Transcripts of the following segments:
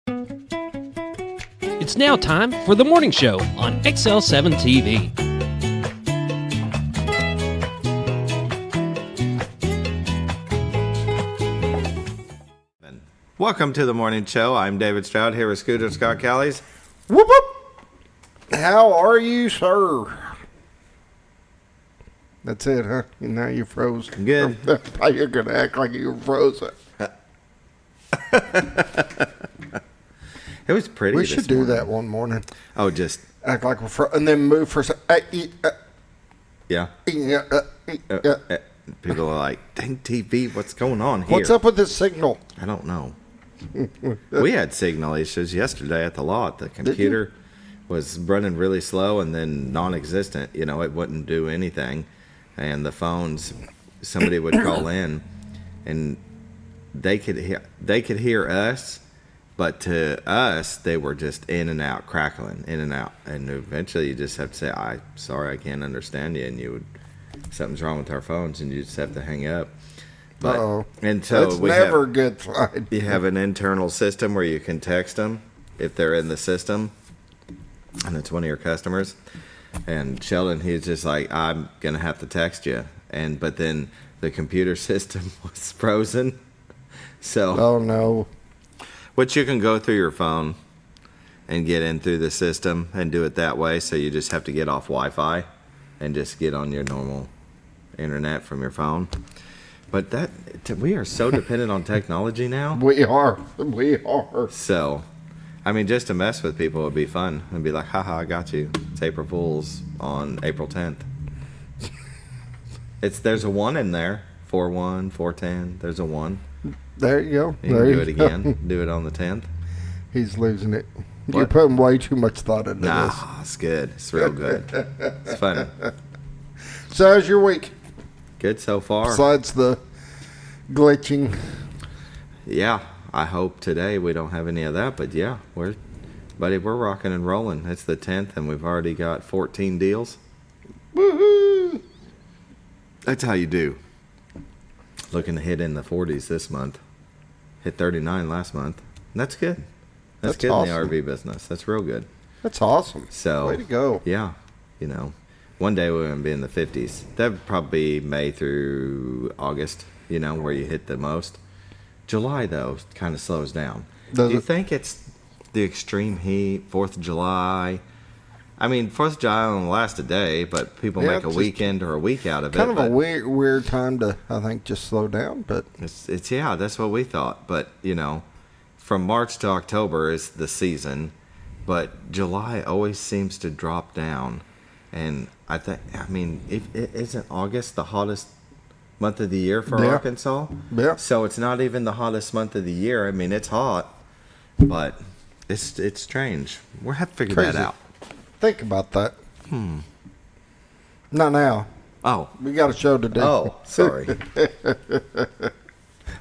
It's now time for the morning show on XL7-TV. Welcome to the morning show. I'm David Stroud here with Scooter Scott Callies. Whoop whoop. How are you, sir? That's it, huh? Now you're frozen. Good. You're going to act like you were frozen. It was pretty. We should do that one morning. Oh, just act like we're frozen, and then move for a second. Yeah. People are like, dang TV, what's going on here? What's up with this signal? I don't know. We had signal issues yesterday at the lot. The computer was running really slow and then non-existent. You know, it wouldn't do anything. And the phones, somebody would call in, and they could hear us, but to us, they were just in and out, crackling, in and out. And eventually you just have to say, I'm sorry, I can't understand you. And you would, something's wrong with our phones, and you just have to hang up. But, and so that's never a good sign. You have an internal system where you can text them if they're in the system, and it's one of your customers. And Sheldon, he's just like, I'm going to have to text you. But then the computer system was frozen. So, oh, no. Which you can go through your phone and get in through the system and do it that way. So you just have to get off Wi-Fi and just get on your normal internet from your phone. But we are so dependent on technology now. We are. So, I mean, just to mess with people would be fun. And be like, haha, I got you. It's April Fool's on April 10th. There's a 1 in there. 4-1, 4-10. There's a 1. There you go. You can do it again. Do it on the 10th. He's losing it. What? You're putting way too much thought into this. Nah, it's good. It's real good. It's funny. So how's your week? Good so far. Besides the glitching. Yeah, I hope today we don't have any of that. But yeah, we're rocking and rolling. It's the 10th, and we've already got 14 deals. Woohoo! That's how you do. Looking to hit in the 40s this month. Hit 39 last month. And that's good. That's good awesome. In the RV business. That's real good. That's awesome. So, way to go. Yeah. You know, one day we're going to be in the 50s. That would probably be May through August, you know, where you hit the most. July, though, kind of slows down. Do you think it's the extreme heat, 4th of July? I mean, 4th of July only lasts a day, but people make a weekend or a week out of it. Kind of a weird time to, I think, just slow down. But it's yeah, that's what we thought. But, you know, from March to October is the season, but July always seems to drop down. And isn't August the hottest month of the year for Arkansas? Yeah. So it's not even the hottest month of the year. I mean, it's hot, but it's strange. We'll have to figure that out. Think about that. Not now. Oh. We got a show to do. Oh, sorry.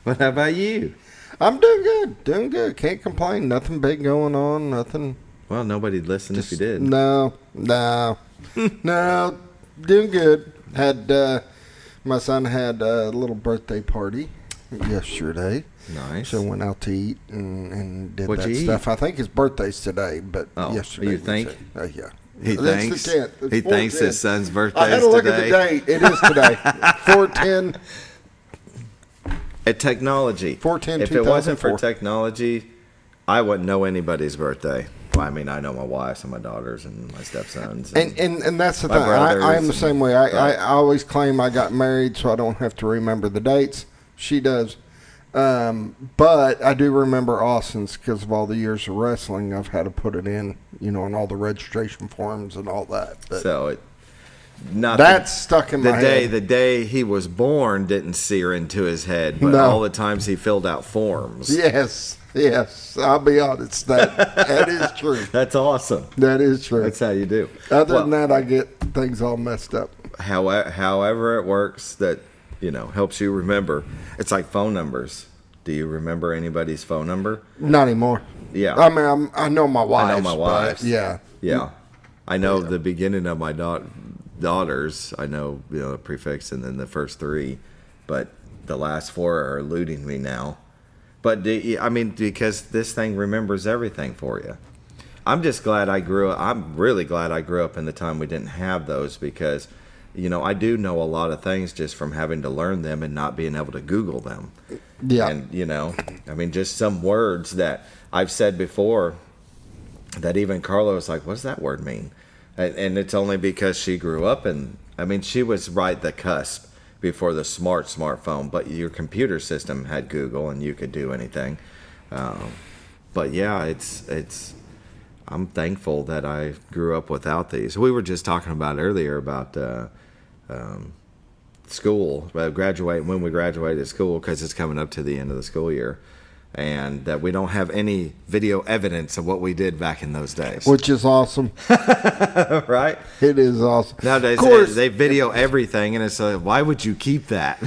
But how about you? I'm doing good. Can't complain. Nothing big going on. Nothing. Well, nobody'd listen if you did. No. No. Doing good. My son had a little birthday party yesterday. Nice. So went out to eat and did What'd that you stuff. I think his birthday's today, but yesterday. You think? Yeah. He thinks. He thinks his son's birthday is today. I had to look at the date. It is today. 4/10. At technology. 4/10. If it wasn't for technology, I wouldn't know anybody's birthday. Well, I mean, I know my wife's and my daughters and my stepsons. And that's the thing. I am the same way. I always claim I got married so I don't have to remember the dates. She does. But I do remember Austin's because of all the years of wrestling. I've had to put it in, on all the registration forms and all that. But that's stuck in my head. The day he was born didn't sear into his head, but all the times he filled out forms. Yes. I'll be honest. That is true. That's awesome. That is true. That's how you do. Other than that, I get things all messed up. However it works that helps you remember. It's like phone numbers. Do you remember anybody's phone number? Not anymore. Yeah. I mean, I know my wife's. I know my wife's. Yeah. I know the beginning of my daughters. I know the prefix and then the first 3, but the last 4 are eluding me now. But I mean, because this thing remembers everything for you. I'm just glad I'm really glad I grew up in the time we didn't have those, because, I do know a lot of things just from having to learn them and not being able to Google them. Yeah. And, just some words that I've said before that even Carla was like, what does that word mean? And it's only because she grew up she was right the cusp before the smartphone, but your computer system had Google and you could do anything. But yeah, I'm thankful that I grew up without these. We were just talking about earlier about school, when we graduated school, because it's coming up to the end of the school year, and that we don't have any video evidence of what we did back in those days. Which is awesome. Right? It is awesome. Nowadays, of course, they video everything, and it's like, why would you keep that?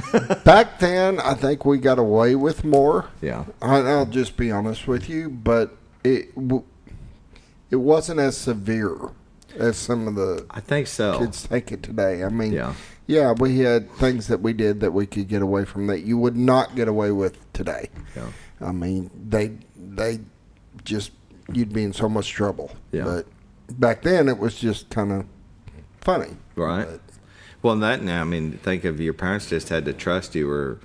Back then, I think we got away with more. Yeah. I'll just be honest with you, but it wasn't as severe as some of the I think so. kids take it today. I mean, yeah, we had things that we did that we could get away from that you would not get away with today. Yeah. I mean, they just, you'd be in so much trouble. Yeah. But back then, it was just kind of funny. Right. But, well, think of your parents just had to trust you were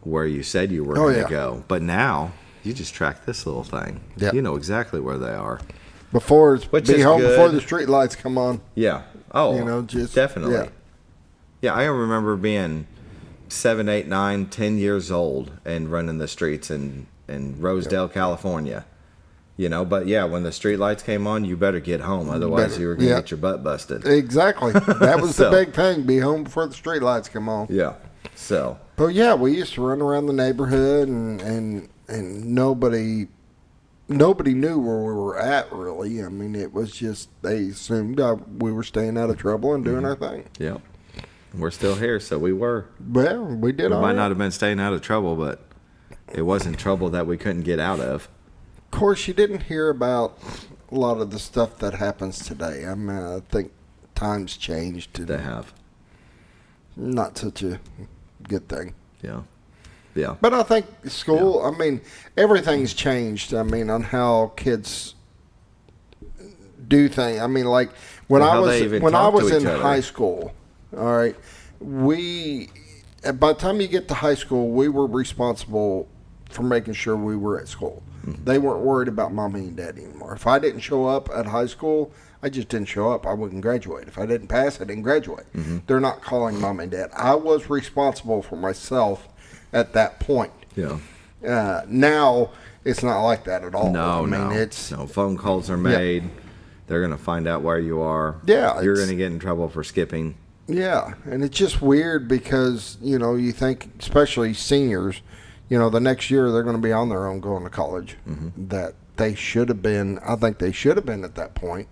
where you said you were going to go. But now, you just track this little thing. Yep. You know exactly where they are. Before Be home good. Before the street lights come on. Yeah. Oh, just definitely. Yeah, I remember being 7, 8, 9, 10 years old and running the streets in Rosedale, California. But yeah, when the street lights came on, you better get home. Otherwise, you were going to get your butt busted. Exactly. That was the big thing. Be home before the street lights come on. Yeah. So. But yeah, we used to run around the neighborhood and nobody knew where we were at, really. I mean, it was just, they assumed we were staying out of trouble and doing our thing. Yep. We're still here, so we were. Well, we did all right. Might not have been staying out of trouble, but it wasn't trouble that we couldn't get out of. Of course, you didn't hear about a lot of the stuff that happens today. I mean, I think times changed. They have. Not such a good thing. Yeah. Yeah. But I think school, everything's changed. On how kids do things. Like when I was in high school, all right, by the time you get to high school, we were responsible for making sure we were at school. Mm-hmm. They weren't worried about mommy and daddy anymore. If I didn't show up at high school, I just didn't show up. I wouldn't graduate. If I didn't pass, I didn't graduate. Mm-hmm. They're not calling mom and dad. I was responsible for myself at that point. Yeah. Now it's not like that at all. No phone calls are made. Yeah. They're going to find out where you are. Yeah. You're going to get in trouble for skipping. Yeah. And it's just weird because, you think, especially seniors, the next year they're going to be on their own going to college. Mm-hmm. That they should have been, I think they should have been at that point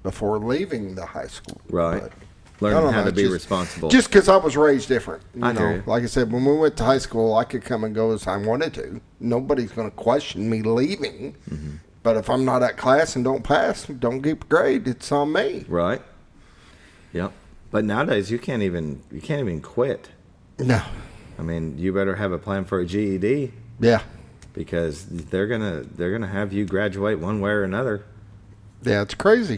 before leaving the high school. Right. But, learning how to be responsible. Just because I was raised different. I hear you. Like I said, when we went to high school, I could come and go as I wanted to. Nobody's going to question me leaving. Mm-hmm. But if I'm not at class and don't pass, don't get a grade, it's on me. Right. Yep. But nowadays you can't even quit. No. You better have a plan for a GED. Yeah. Because they're gonna have you graduate one way or another. Yeah, it's crazy.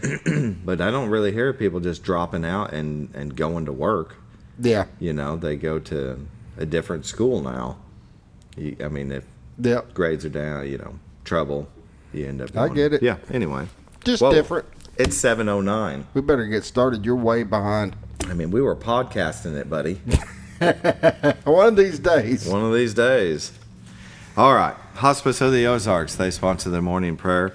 But I don't really hear people just dropping out and going to work. Yeah. They go to a different school now. If grades are down, trouble, you end up going. I get it. Yeah, anyway. Just different. It's 7:09. We better get started. You're way behind. We were podcasting it, buddy. One of these days. One of these days. All right. Hospice of the Ozarks, they sponsor the morning prayer.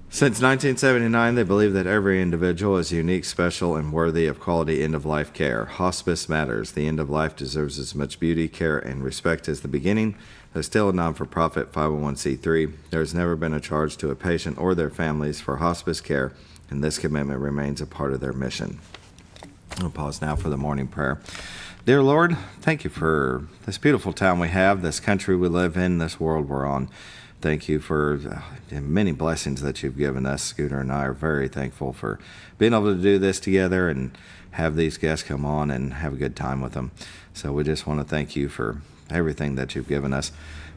Since 1979, they believe that every individual is unique, special, and worthy of quality end-of-life care. Hospice matters. The end of life deserves as much beauty, care, and respect as the beginning. They're still a non-for-profit 501c3. There has never been a charge to a patient or their families for hospice care, and this commitment remains a part of their mission. I'll pause now for the morning prayer. Dear Lord, thank you for this beautiful town we have, this country we live in, this world we're on. Thank you for many blessings that you've given us. Scooter and I are very thankful for being able to do this together and have these guests come on and have a good time with them. So we just want to thank you for everything that you've given us.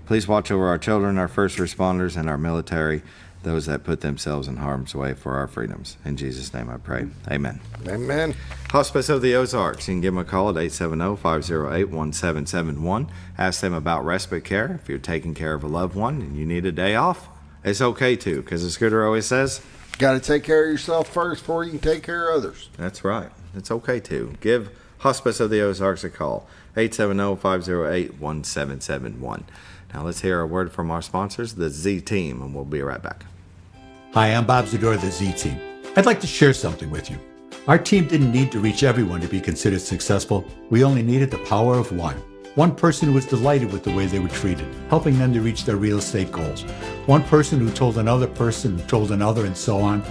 Please watch over our children, our first responders, and our military, those that put themselves in harm's way for our freedoms. In Jesus' name I pray. Amen. Amen. Hospice of the Ozarks. You can give them a call at 870-508-1771. Ask them about respite care. If you're taking care of a loved one and you need a day off, it's okay to, because the Scooter always says, got to take care of yourself first before you can take care of others. That's right. It's okay to. Give Hospice of the Ozarks a call. 870-508-1771. Now let's hear a word from our sponsors, the Z Team, and we'll be right back. Hi, I'm Bob Zador of the Z Team. I'd like to share something with you. Our team didn't need to reach everyone to be considered successful. We only needed the power of one. One person who was delighted with the way they were treated, helping them to reach their real estate goals. One person who told another person who told another, and so on.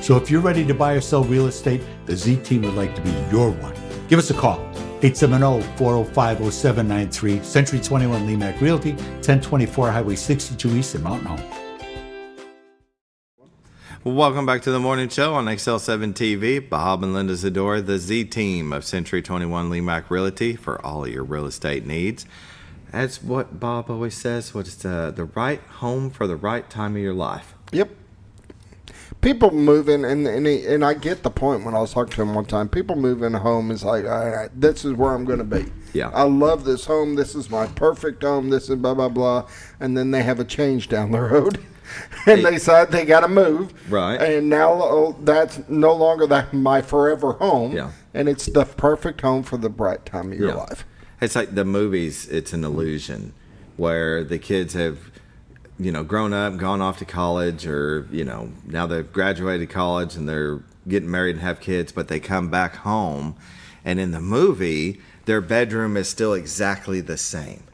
So if you're ready to buy or sell real estate, the Z Team would like to be your one. Give us a call. 870-405-0793, Century 21 Lemac Realty, 1024 Highway 62 East in Mountain Home. Well, welcome back to the morning show on XL7-TV. Bob and Linda Zador, the Z Team of Century 21 Lemac Realty for all of your real estate needs. That's what Bob always says, what's the right home for the right time of your life. Yep. People move in, and I get the point when I was talking to him one time. People move in a home, it's like, all right, this is where I'm going to be. Yeah. I love this home. This is my perfect home. This is blah, blah, blah. And then they have a change down the road. And they decide they got to move. Right. And now that's no longer my forever home. Yeah. And it's the perfect home for the right time of your life. It's like the movies, it's an illusion where the kids have, grown up, gone off to college, or, now they've graduated college and they're getting married and have kids, but they come back home. And in the movie, their bedroom is still exactly the same.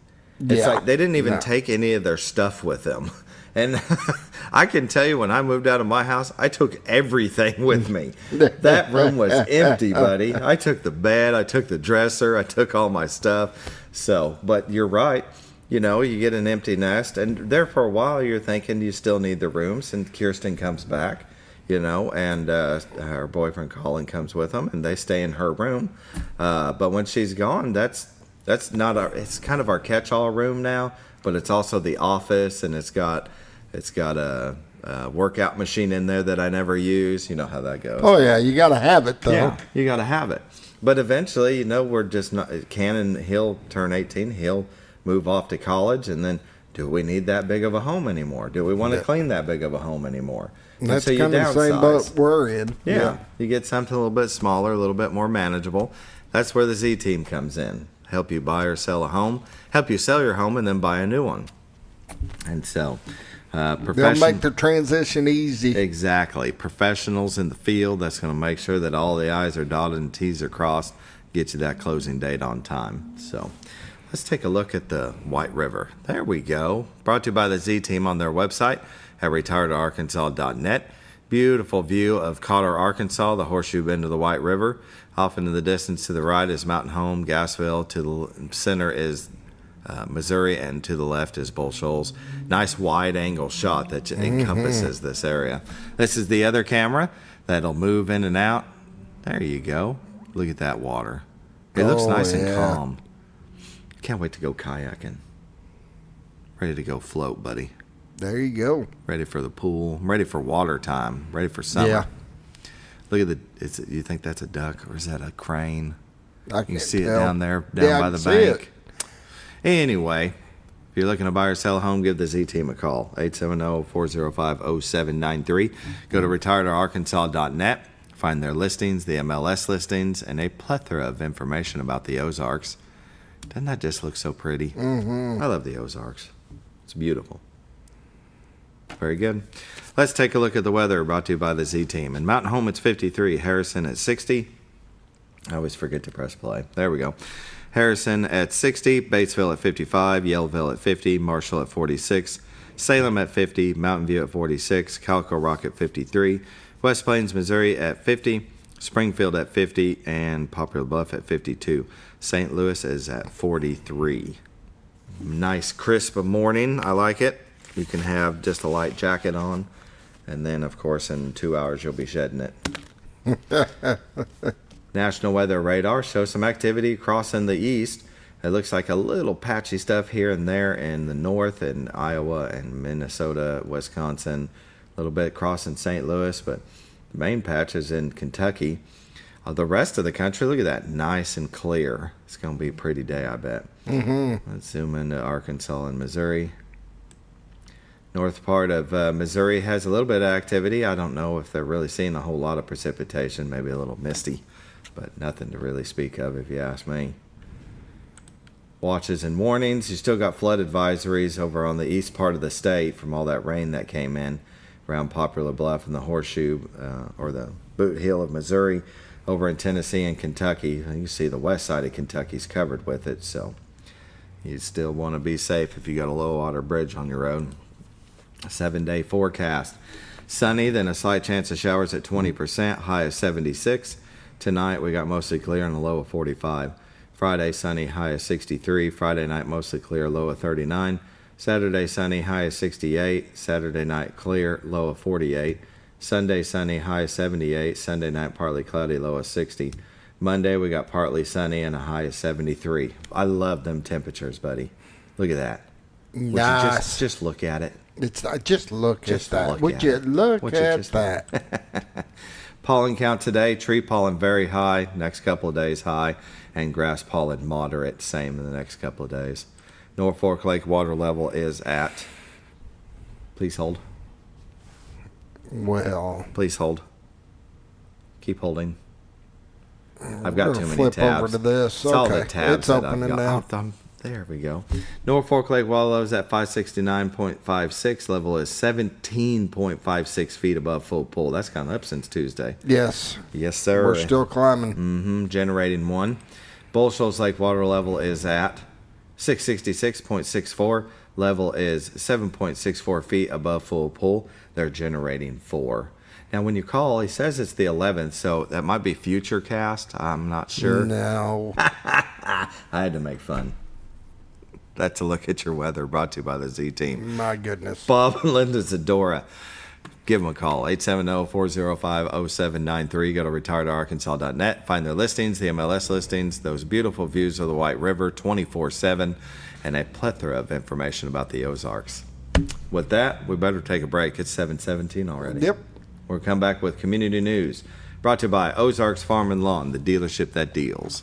It's like they didn't even take any of their stuff with them. And I can tell you, when I moved out of my house, I took everything with me. That room was empty, buddy. I took the bed, I took the dresser, I took all my stuff. So, but you're right. You get an empty nest, and there for a while you're thinking you still need the rooms, and Kirsten comes back, and her boyfriend Colin comes with them, and they stay in her room. But when she's gone, that's not it's kind of our catch-all room now, but it's also the office, and it's got a workout machine in there that I never use. You know how that goes. Oh yeah, you got to have it though. Yeah, you got to have it. But eventually, we're just not. Cannon, he'll turn 18. He'll move off to college, and then do we need that big of a home anymore? Do we want to clean that big of a home anymore? That's so kind of the same boat we're in. Yeah, you get something a little bit smaller, a little bit more manageable. That's where the Z Team comes in. Help you buy or sell a home, help you sell your home, and then buy a new one. And so, they'll make the transition easy. Exactly. Professionals in the field, that's going to make sure that all the I's are dotted and T's are crossed, get you that closing date on time. So let's take a look at the White River. There we go. Brought to you by the Z Team on their website at retiredarkansas.net. Beautiful view of Cotter, Arkansas, the horseshoe bend of the White River. Off into the distance to the right is Mountain Home, Gassville. To the center is Missouri, and to the left is Bull Shoals. Nice wide angle shot that encompasses this area. This is the other camera that'll move in and out. There you go. Look at that water. It looks nice and calm. Can't wait to go kayaking. Ready to go float, buddy. There you go. Ready for the pool. I'm ready for water time. Ready for summer. Yeah. Look at you think that's a duck, or is that a crane? You can see it down there, by the bank. Anyway, if you're looking to buy or sell a home, give the Z Team a call. 870-405-0793. Go to retiredarkansas.net. Find their listings, the MLS listings, and a plethora of information about the Ozarks. Doesn't that just look so pretty? Mm-hmm. I love the Ozarks. It's beautiful. Very good. Let's take a look at the weather, brought to you by the Z Team. In Mountain Home, it's 53. Harrison at 60. I always forget to press play. There we go. Harrison at 60. Batesville at 55. Yellville at 50. Marshall at 46. Salem at 50. Mountain View at 46. Calico Rock at 53. West Plains, Missouri at 50. Springfield at 50. And Poplar Bluff at 52. St. Louis is at 43. Nice crisp morning. I like it. You can have just a light jacket on, and then, of course, in 2 hours, you'll be shedding it. National Weather Radar shows some activity across in the east It looks like a little patchy stuff here and there in the north, in Iowa and Minnesota, Wisconsin, a little bit crossing St. Louis, but the main patch is in Kentucky. The rest of the country, look at that, nice and clear. It's going to be a pretty day, I bet. Let's zoom into Arkansas and Missouri. North part of Missouri has a little bit of activity. I don't know if they're really seeing a whole lot of precipitation, maybe a little misty, but nothing to really speak of if you ask me. Watches and warnings. You still got flood advisories over on the east part of the state from all that rain that came in around Poplar Bluff and the Horseshoe or the Boot Heel of Missouri. Over in Tennessee and Kentucky, you see the west side of Kentucky's covered with it, so you still want to be safe if you got a low water bridge on your road. A 7-day forecast. Sunny, then a slight chance of showers at 20%, high of 76. Tonight we got mostly clear and a low of 45. Friday, sunny, high of 63. Friday night, mostly clear, low of 39. Saturday, sunny, high of 68. Saturday night, clear, low of 48. Sunday, sunny, high of 78. Sunday night, partly cloudy, low of 60. Monday, we got partly sunny and a high of 73. I love them temperatures, buddy. Look at that. Nice. Just look at it. It's just look at that. Would you look at that? Pollen count today, tree pollen very high, next couple of days high, and grass pollen moderate, same in the next couple of days. Norfolk Lake water level is at, please hold. Well, please hold. Keep holding. I've got too many flip tabs. over to this. It's all Okay, the tabs it's opening now. There we go. Norfolk Lake water level is at 569.56. Level is 17.56 feet above full pool. That's gone up since Tuesday. Yes. Yes, sir. We're still climbing. Generating 1. Bull Shoals Lake water level is at 666.64. Level is 7.64 feet above full pool. They're generating 4. Now, when you call, he says it's the 11th, so that might be future cast. I'm not sure. No. I had to make fun. That's a look at your weather, brought to you by the Z Team. My goodness. Bob and Linda Zadora. Give them a call, 870-405-0793. Go to retiredarkansas.net. Find their listings, the MLS listings, those beautiful views of the White River 24/7, and a plethora of information about the Ozarks. With that, we better take a break. It's 7:17 already. Yep. We'll come back with community news. Brought to you by Ozarks Farm and Lawn, the dealership that deals.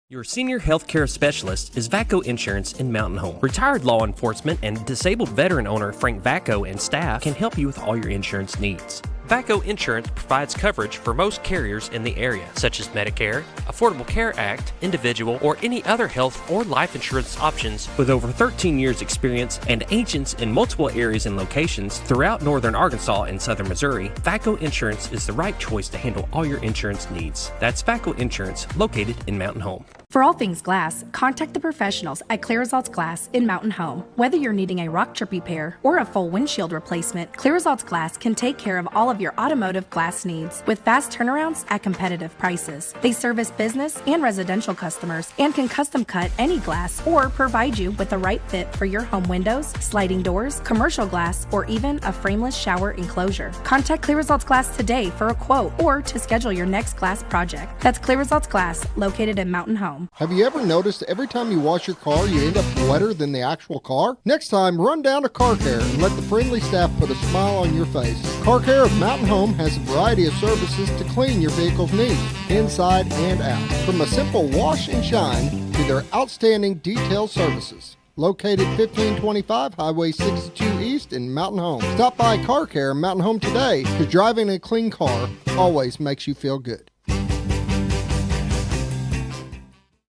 Your senior healthcare specialist is VACO Insurance in Mountain Home. Retired law enforcement and disabled veteran owner Frank VACO and staff can help you with all your insurance needs. VACO Insurance provides coverage for most carriers in the area, such as Medicare, Affordable Care Act, individual, or any other health or life insurance options. With over 13 years experience and agents in multiple areas and locations throughout northern Arkansas and southern Missouri, VACO Insurance is the right choice to handle all your insurance needs. That's VACO Insurance, located in Mountain Home. For all things glass, contact the professionals at Clear Results Glass in Mountain Home. Whether you're needing a rock chip repair or a full windshield replacement, Clear Results Glass can take care of all of your automotive glass needs with fast turnarounds at competitive prices. They service business and residential customers and can custom cut any glass or provide you with the right fit for your home windows, sliding doors, commercial glass, or even a frameless shower enclosure. Contact Clear Results Glass today for a quote or to schedule your next glass project. That's Clear Results Glass, located in Mountain Home. Have you ever noticed every time you wash your car, you end up wetter than the actual car? Next time, run down to Car Care and let the friendly staff put a smile on your face. Car Care of Mountain Home has a variety of services to clean your vehicle's needs, inside and out. From a simple wash and shine to their outstanding detail services. Located 1525 Highway 62 East in Mountain Home. Stop by Car Care Mountain Home today, because driving a clean car always makes you feel good.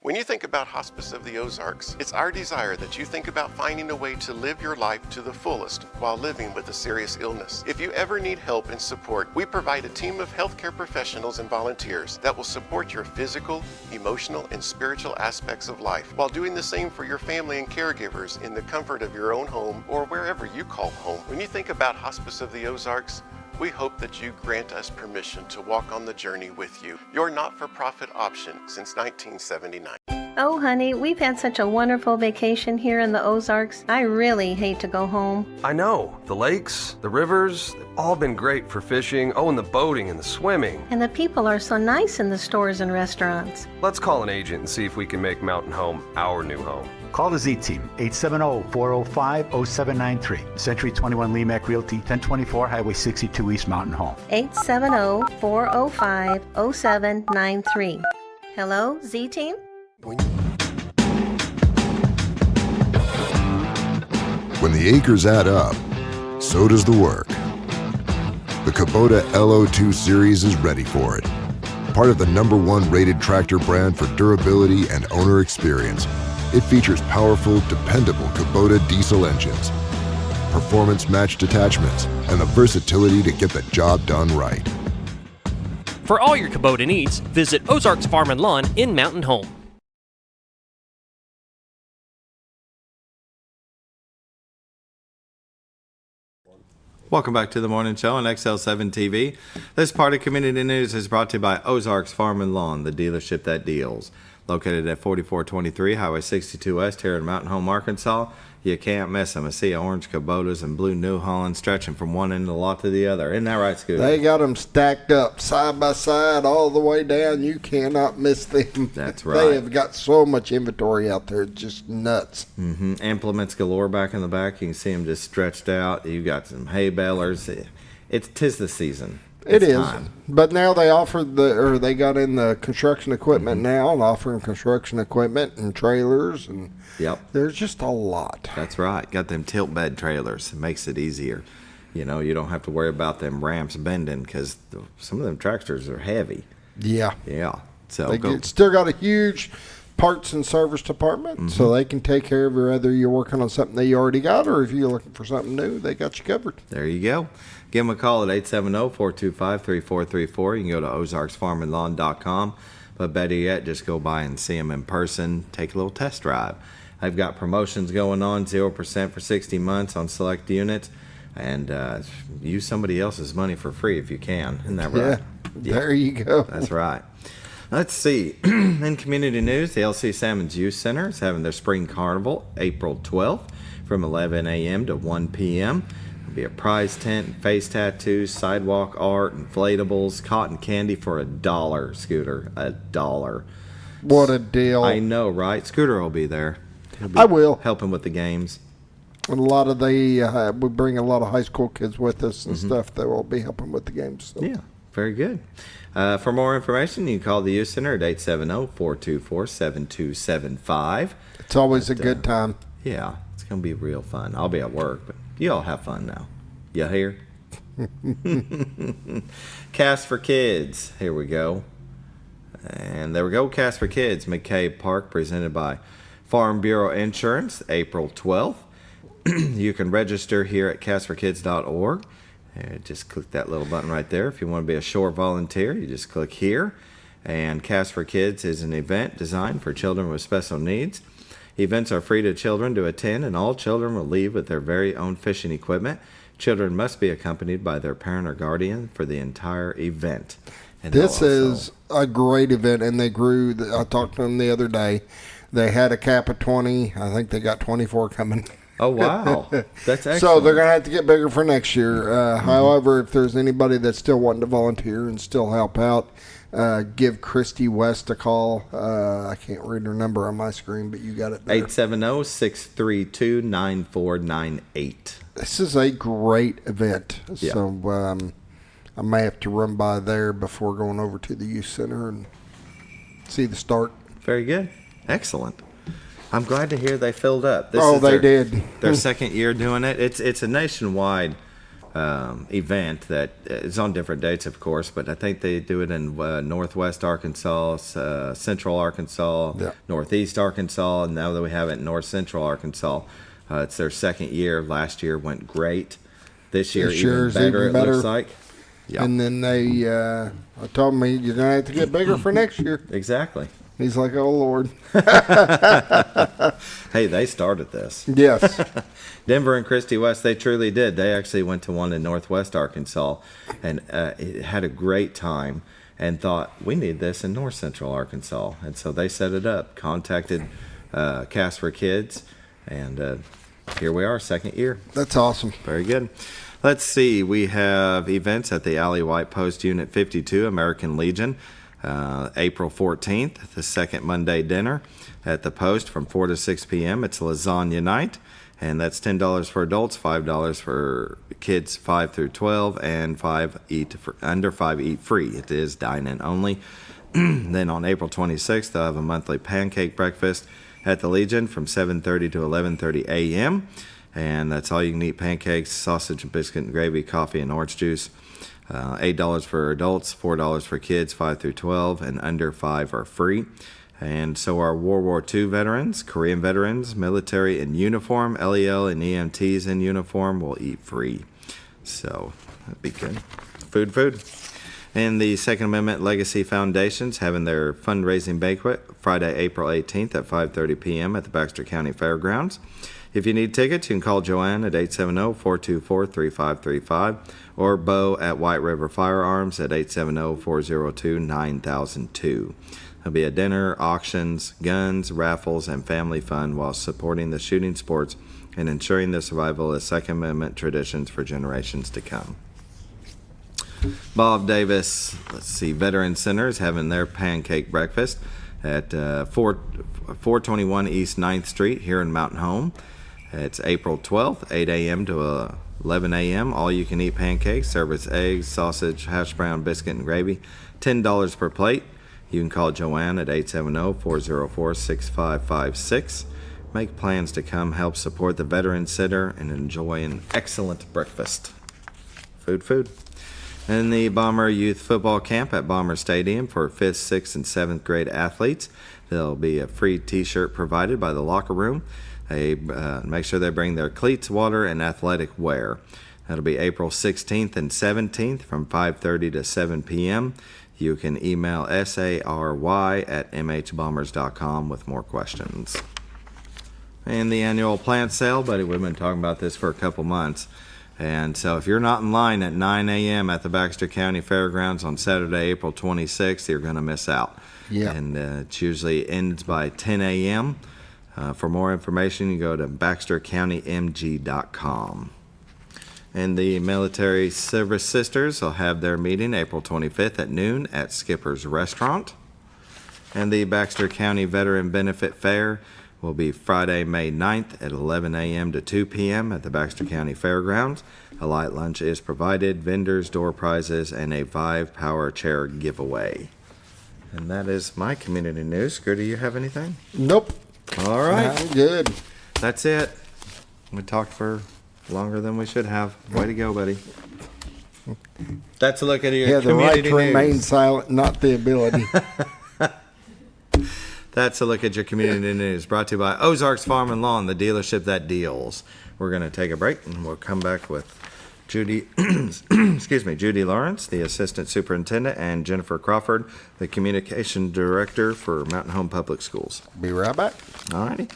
When you think about Hospice of the Ozarks, it's our desire that you think about finding a way to live your life to the fullest while living with a serious illness. If you ever need help and support, we provide a team of healthcare professionals and volunteers that will support your physical, emotional, and spiritual aspects of life while doing the same for your family and caregivers in the comfort of your own home or wherever you call home. When you think about Hospice of the Ozarks, we hope that you grant us permission to walk on the journey with you. Your not-for-profit option since 1979. Oh, honey, we've had such a wonderful vacation here in the Ozarks. I really hate to go home. I know. The lakes, the rivers, they've all been great for fishing. Oh, and the boating and the swimming. And the people are so nice in the stores and restaurants. Let's call an agent and see if we can make Mountain Home our new home. Call the Z-Team, 870-405-0793. Century 21 Lemac Realty, 1024 Highway 62 East Mountain Home. 870-405-0793. Hello, Z-Team? When the acres add up, so does the work. The Kubota LO2 Series is ready for it. Part of the #1 rated tractor brand for durability and owner experience, it features powerful, dependable Kubota diesel engines, performance-matched attachments, and the versatility to get the job done right. For all your Kubota needs, visit Ozarks Farm and Lawn in Mountain Home. Welcome back to the morning show on XL7-TV. This part of Community News is brought to you by Ozarks Farm and Lawn, the dealership that deals. Located at 4423 Highway 62 West here in Mountain Home, Arkansas. You can't miss them. I see orange Kubotas and blue New Holland stretching from one end of the lot to the other. Isn't that right, Scooter? They got them stacked up side by side all the way down. You cannot miss them. That's right. They have got so much inventory out there. It's just nuts. Implements galore back in the back. You can see them just stretched out. You got some hay balers. Tis the season. It is, time. But now they offered they got in the construction equipment now and offering construction equipment and trailers and there's just a lot. That's right. Got them tilt bed trailers. It makes it easier. You know, you don't have to worry about them ramps bending because some of them tractors are heavy. Yeah. So still got a huge parts and service department, so they can take care of you whether you're working on something that you already got or if you're looking for something new. They got you covered. There you go. Give them a call at 870-425-3434. You can go to ozarksfarmandlawn.com. But better yet, just go by and see them in person. Take a little test drive. I've got promotions going on, 0% for 60 months on select units. And use somebody else's money for free if you can. Isn't that right? Yeah, there you go. That's right. Let's see. In community news, the LC Salmon's Youth Center is having their spring carnival April 12th from 11 a.m. to 1 p.m. There'll be a prize tent, face tattoos, sidewalk art, inflatables, cotton candy for $1, Scooter. $1. What a deal. I know, right? Scooter will be there. I will. Helping with the games. And a lot of we bring a lot of high school kids with us and stuff that will be helping with the games. So. Yeah, very good. For more information, you can call the Youth Center at 870-424-7275. It's always a good time. Yeah, it's going to be real fun. I'll be at work, but you all have fun now. You hear? Cast for Kids. Here we go. And there we go. Cast for Kids, McCabe Park, presented by Farm Bureau Insurance, April 12th. You can register here at castforkids.org. Just click that little button right there. If you want to be a shore volunteer, you just click here. And Cast for Kids is an event designed for children with special needs. Events are free to children to attend, and all children will leave with their very own fishing equipment. Children must be accompanied by their parent or guardian for the entire event. And this is a great event, and they grew. I talked to them the other day. They had a cap of 20. I think they got 24 coming. Oh, wow. That's excellent. So they're going to have to get bigger for next year. However, if there's anybody that's still wanting to volunteer and still help out, give Christy West a call. I can't read her number on my screen, but you got it there. 870-632-9498. This is a great event. Yeah. So I may have to run by there before going over to the youth center and see the start. Very good. Excellent. I'm glad to hear they filled up. They did. Their second year doing it. It's a nationwide event that is on different dates, of course, but I think they do it in Northwest Arkansas, Central Arkansas, Northeast Arkansas, and now that we have it in North Central Arkansas. It's their second year. Last year went great. This year even better, it looks like. Yep. And then they told me you're going to have to get bigger for next year. Exactly. He's like, oh, Lord. Hey, they started this. Yes. Denver and Christy West, they truly did. They actually went to one in Northwest Arkansas and it had a great time. and thought, we need this in North Central Arkansas. And so they set it up, contacted Cast for Kids, and here we are, second year. That's awesome. Very good. Let's see. We have events at the Alley White Post Unit 52, American Legion, April 14th, the second Monday dinner at the Post from 4 to 6 p.m. It's lasagna night, and that's $10 for adults, $5 for kids 5 through 12, and under 5 eat free. It is dine-in only. Then on April 26th, they'll have a monthly pancake breakfast at the Legion from 7:30 to 11:30 a.m. And that's all you can eat: pancakes, sausage and biscuit and gravy, coffee and orange juice. $8 for adults, $4 for kids 5 through 12, and under 5 are free. And so our World War II veterans, Korean veterans, military in uniform, LEL and EMTs in uniform will eat free. So that'd be good. Food. And the Second Amendment Legacy Foundation's having their fundraising banquet Friday, April 18th at 5:30 p.m. at the Baxter County Fairgrounds. If you need tickets, you can call Joanne at 870-424-3535 or Bo at White River Firearms at 870-402-9002. There'll be a dinner, auctions, guns, raffles, and family fun while supporting the shooting sports and ensuring the survival of Second Amendment traditions for generations to come. Bob Davis, Veteran Center is having their pancake breakfast at 421 East 9th Street here in Mountain Home. It's April 12th, 8 a.m. to 11 a.m. All you can eat pancakes, service eggs, sausage, hash brown, biscuit, and gravy. $10 per plate. You can call Joanne at 870-404-6556. Make plans to come help support the Veteran Center and enjoy an excellent breakfast. Food. And the Bomber Youth Football Camp at Bomber Stadium for 5th, 6th, and 7th grade athletes. There'll be a free t-shirt provided by the locker room. They make sure they bring their cleats, water, and athletic wear. That'll be April 16th and 17th from 5:30 to 7 p.m. You can email sary@mhbombers.com with more questions. And the annual plant sale, buddy, we've been talking about this for a couple months. And so if you're not in line at 9 a.m. at the Baxter County Fairgrounds on Saturday, April 26th, you're going to miss out. Yeah. And it usually ends by 10 a.m. For more information, you go to baxtercountymg.com. And the Military Service Sisters will have their meeting April 25th at noon at Skipper's Restaurant. And the Baxter County Veteran Benefit Fair will be Friday, May 9th at 11 a.m. to 2 p.m. at the Baxter County Fairgrounds. A light lunch is provided, vendors, door prizes, and a Vive Power Chair giveaway. And that is my community news. Screw, do you have anything? Nope. All right. I'm good. That's it. We talked for longer than we should have. Way to go, buddy. That's a look at your community news. The right to remain silent, not the ability. That's a look at your community news, brought to you by Ozarks Farm and Lawn, the dealership that deals. We're going to take a break, and we'll come back with Judy, Judy Lawrence, the Assistant Superintendent, and Jennifer Crawford, the Communication Director for Mountain Home Public Schools. Be right back. All righty.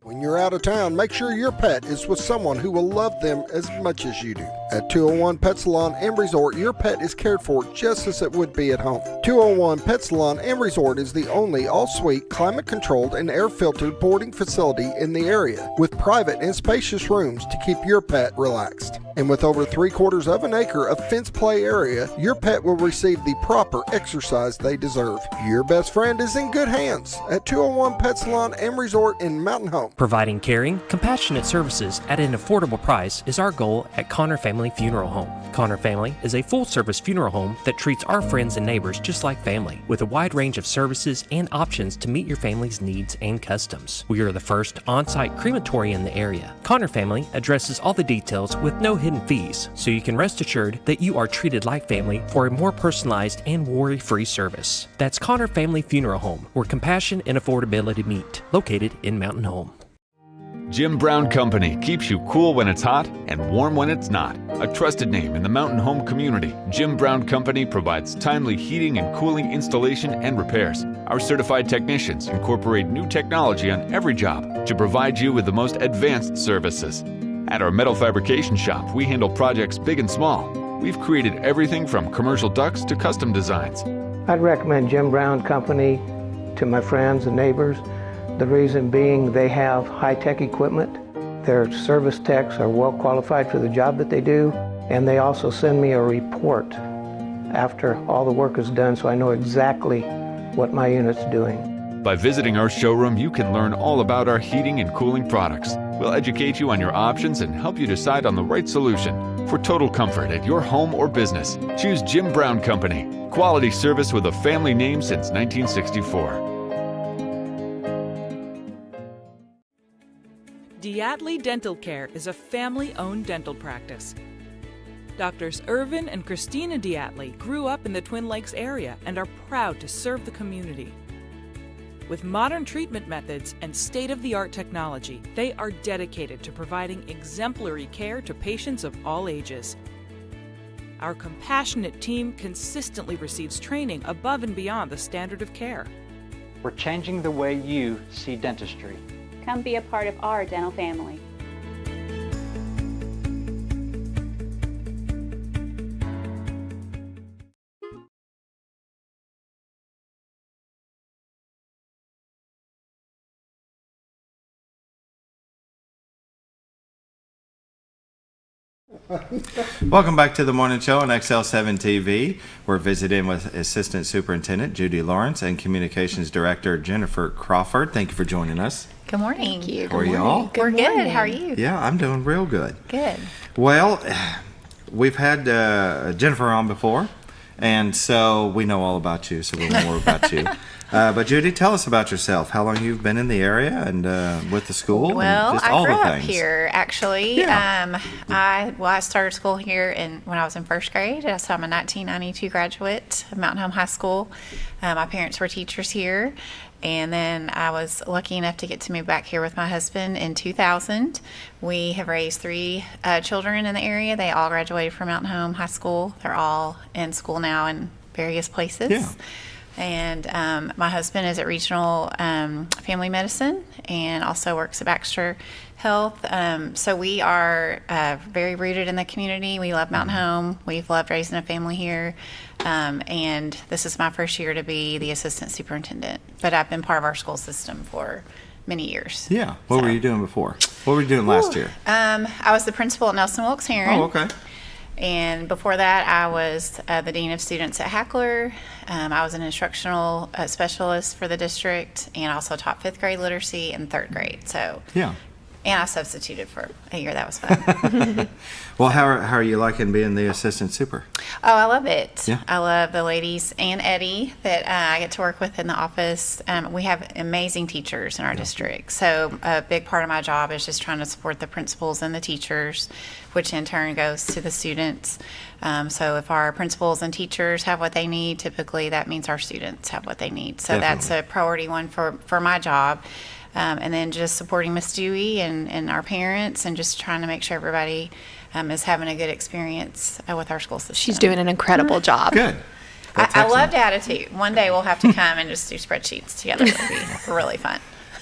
When you're out of town, make sure your pet is with someone who will love them as much as you do. At 201 Pet Salon and Resort, your pet is cared for just as it would be at home. 201 Pet Salon and Resort is the only all-suite, climate-controlled, and air-filtered boarding facility in the area, with private and spacious rooms to keep your pet relaxed. And with over 3/4 of an acre of fenced play area, your pet will receive the proper exercise they deserve. Your best friend is in good hands at 201 Pet Salon and Resort in Mountain Home. Providing caring, compassionate services at an affordable price is our goal at Connor Family Funeral Home. Connor Family is a full-service funeral home that treats our friends and neighbors just like family, with a wide range of services and options to meet your family's needs and customs. We are the first on-site crematory in the area. Connor Family addresses all the details with no hidden fees, so you can rest assured that you are treated like family for a more personalized and worry-free service. That's Connor Family Funeral Home, where compassion and affordability meet, located in Mountain Home. Jim Brown Company keeps you cool when it's hot and warm when it's not. A trusted name in the mountain home community, Jim Brown Company provides timely heating and cooling installation and repairs. Our certified technicians incorporate new technology on every job to provide you with the most advanced services. At our metal fabrication shop, we handle projects big and small. We've created everything from commercial ducts to custom designs. I'd recommend Jim Brown Company to my friends and neighbors. The reason being they have high-tech equipment. Their service techs are well qualified for the job that they do, and they also send me a report after all the work is done so I know exactly what my unit's doing. By visiting our showroom, you can learn all about our heating and cooling products. We'll educate you on your options and help you decide on the right solution. For total comfort at your home or business, choose Jim Brown Company. Quality service with a family name since 1964. Diatley Dental Care is a family-owned dental practice. Doctors Irvin and Christina Diatley grew up in the Twin Lakes area and are proud to serve the community. With modern treatment methods and state-of-the-art technology, they are dedicated to providing exemplary care to patients of all ages. Our compassionate team consistently receives training above and beyond the standard of care. We're changing the way you see dentistry. Come be a part of our dental family. Welcome back to the morning show on XL7-TV. We're visiting with Assistant Superintendent Judy Lawrence and Communications Director Jennifer Crawford. Thank you for joining us. Good morning. Thank you. How are y'all? We're good. How are you? Yeah, I'm doing real good. Good. Well, we've had Jennifer on before, and so we know all about you, so we'll know more about you. But Judy, tell us about yourself. How long you've been in the area and with the school? Well, and just I all grew the up things. here, actually. Yeah. I started school here when I was in first grade. So I'm a 1992 graduate of Mountain Home High School. My parents were teachers here. And then I was lucky enough to get to move back here with my husband in 2000. We have raised 3 children in the area. They all graduated from Mountain Home High School. They're all in school now in various places. Yeah. And my husband is at Regional Family Medicine and also works at Baxter Health. So we are very rooted in the community. We love Mountain Home. We've loved raising a family here. And this is my first year to be the assistant superintendent. But I've been part of our school system for many years. Yeah. What were you doing before? What were you doing last year? I was the principal at Nelson Wilkes Heron. Oh, okay. And before that, I was the dean of students at Hackler. I was an instructional specialist for the district and also taught 5th grade literacy and 3rd grade. So yeah. And I substituted for a year. That was fun. Well, how are you liking being the assistant super? Oh, I love it. Yeah. I love the ladies and Eddie that I get to work with in the office. We have amazing teachers in our district. So a big part of my job is just trying to support the principals and the teachers, which in turn goes to the students. So if our principals and teachers have what they need, typically that means our students have what they need. So Definitely. That's a priority one for my job. And then just supporting Miss Dewey and our parents and just trying to make sure everybody is having a good experience with our school system. She's doing an incredible job. Good. I loved Attitude. One day we'll have to come and just do spreadsheets together. It'll be really fun.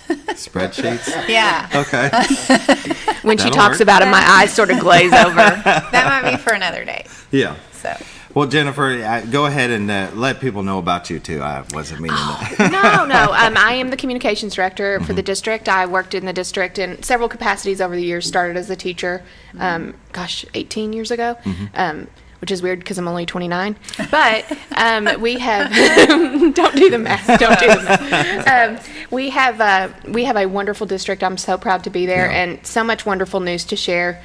Spreadsheets? Yeah. Okay. When she That'll talks work. about it, my eyes sort of glaze over. That might be for another day. Yeah. So. Well, Jennifer, go ahead and let people know about you, too. I wasn't meaning that. No. I am the communications director for the district. I worked in the district in several capacities over the years, started as a teacher, 18 years ago, which is weird because I'm only 29. But we have, don't do the math, we have a wonderful district. I'm so proud to be there and so much wonderful news to share.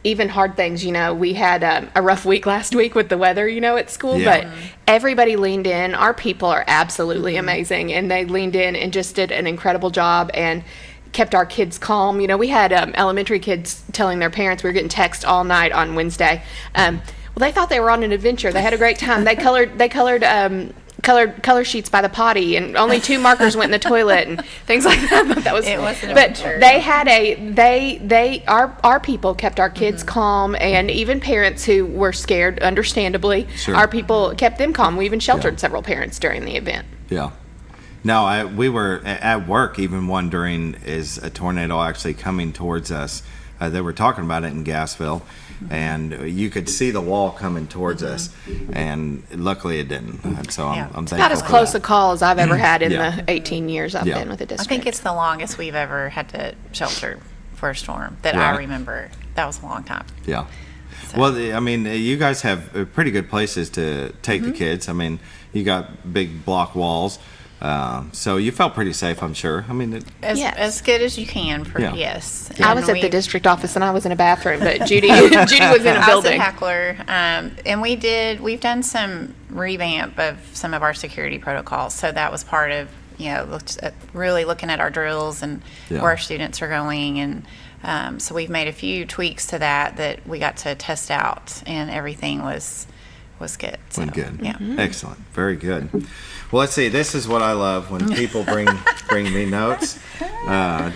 Even hard things, we had a rough week last week with the weather, at school, but everybody leaned in. Our people are absolutely amazing, and they leaned in and just did an incredible job and kept our kids calm. We had elementary kids telling their parents, we were getting text all night on Wednesday. Well, they thought they were on an adventure. They had a great time. They colored color sheets by the potty, and only 2 markers went in the toilet and things like that. But that was it was an but adventure. they had our people kept our kids calm, and even parents who were scared, understandably, our people kept them calm. We even sheltered several parents during the event. Yeah. No, we were at work even wondering, is a tornado actually coming towards us? They were talking about it in Gassville, and you could see the wall coming towards us, and luckily it didn't. And so I'm thankful About as for close that. a call as I've ever had in Yeah. the 18 years I've been with the I district. think it's the longest we've ever had to shelter for a storm that I Right. remember. That was a long time. Yeah. Well, I mean, you guys have pretty good places to take the kids. I mean, you got big block walls, so you felt pretty safe, I'm sure. I mean, As good as you can, yes. I was at the district office and I was in a bathroom, but Judy was in a I was building. a heckler, and we've done some revamp of some of our security protocols. So that was part of really looking at our drills and where our students are going, and so we've made a few tweaks to that we got to test out, and everything was good. So, went good. Yeah. Excellent. Very good. Well, let's see. This is what I love when people bring me notes.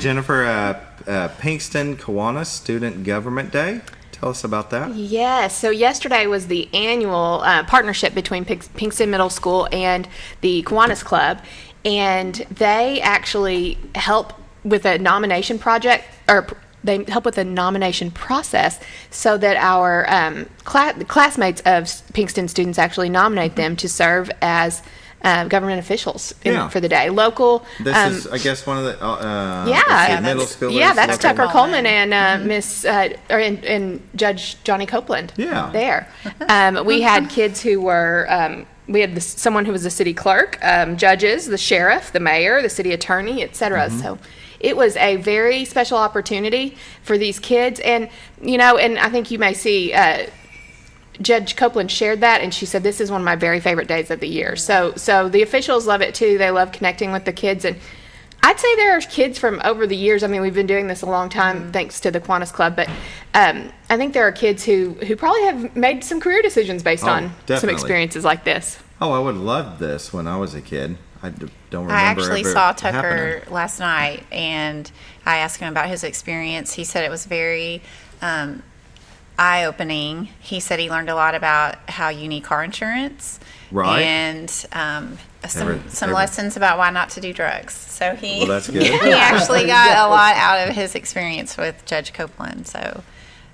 Jennifer, Pinkston Kiwanis Student Government Day. Tell us about that. Yes. So yesterday was the annual partnership between Pinkston Middle School and the Kiwanis Club, and they actually help with a nomination project, or they help with the nomination process, so that our classmates of Pinkston students actually nominate them to serve as government officials for the day. Local. This is, I guess, one of the middle schoolers. Yeah, that's local? Tucker Coleman and and Judge Johnny Copeland. Yeah. There. We had kids who were. We had someone who was the city clerk, judges, the sheriff, the mayor, the city attorney, etc. So it was a very special opportunity for these kids, and and I think you may see. Judge Copeland shared that, and she said, "This is one of my very favorite days of the year." So the officials love it too. They love connecting with the kids, and I'd say there are kids from over the years. I mean, we've been doing this a long time, thanks to the Kiwanis Club, but I think there are kids who probably have made some career decisions based on some definitely. experiences like this. Oh, I would have loved this when I was a kid. I don't remember. I actually ever saw Tucker happening. last night, and I asked him about his experience. He said it was very eye-opening. He said he learned a lot about how you need car insurance, Right. and some lessons about why not to do drugs. So Well, that's good. he actually got a lot out of his experience with Judge Copeland. So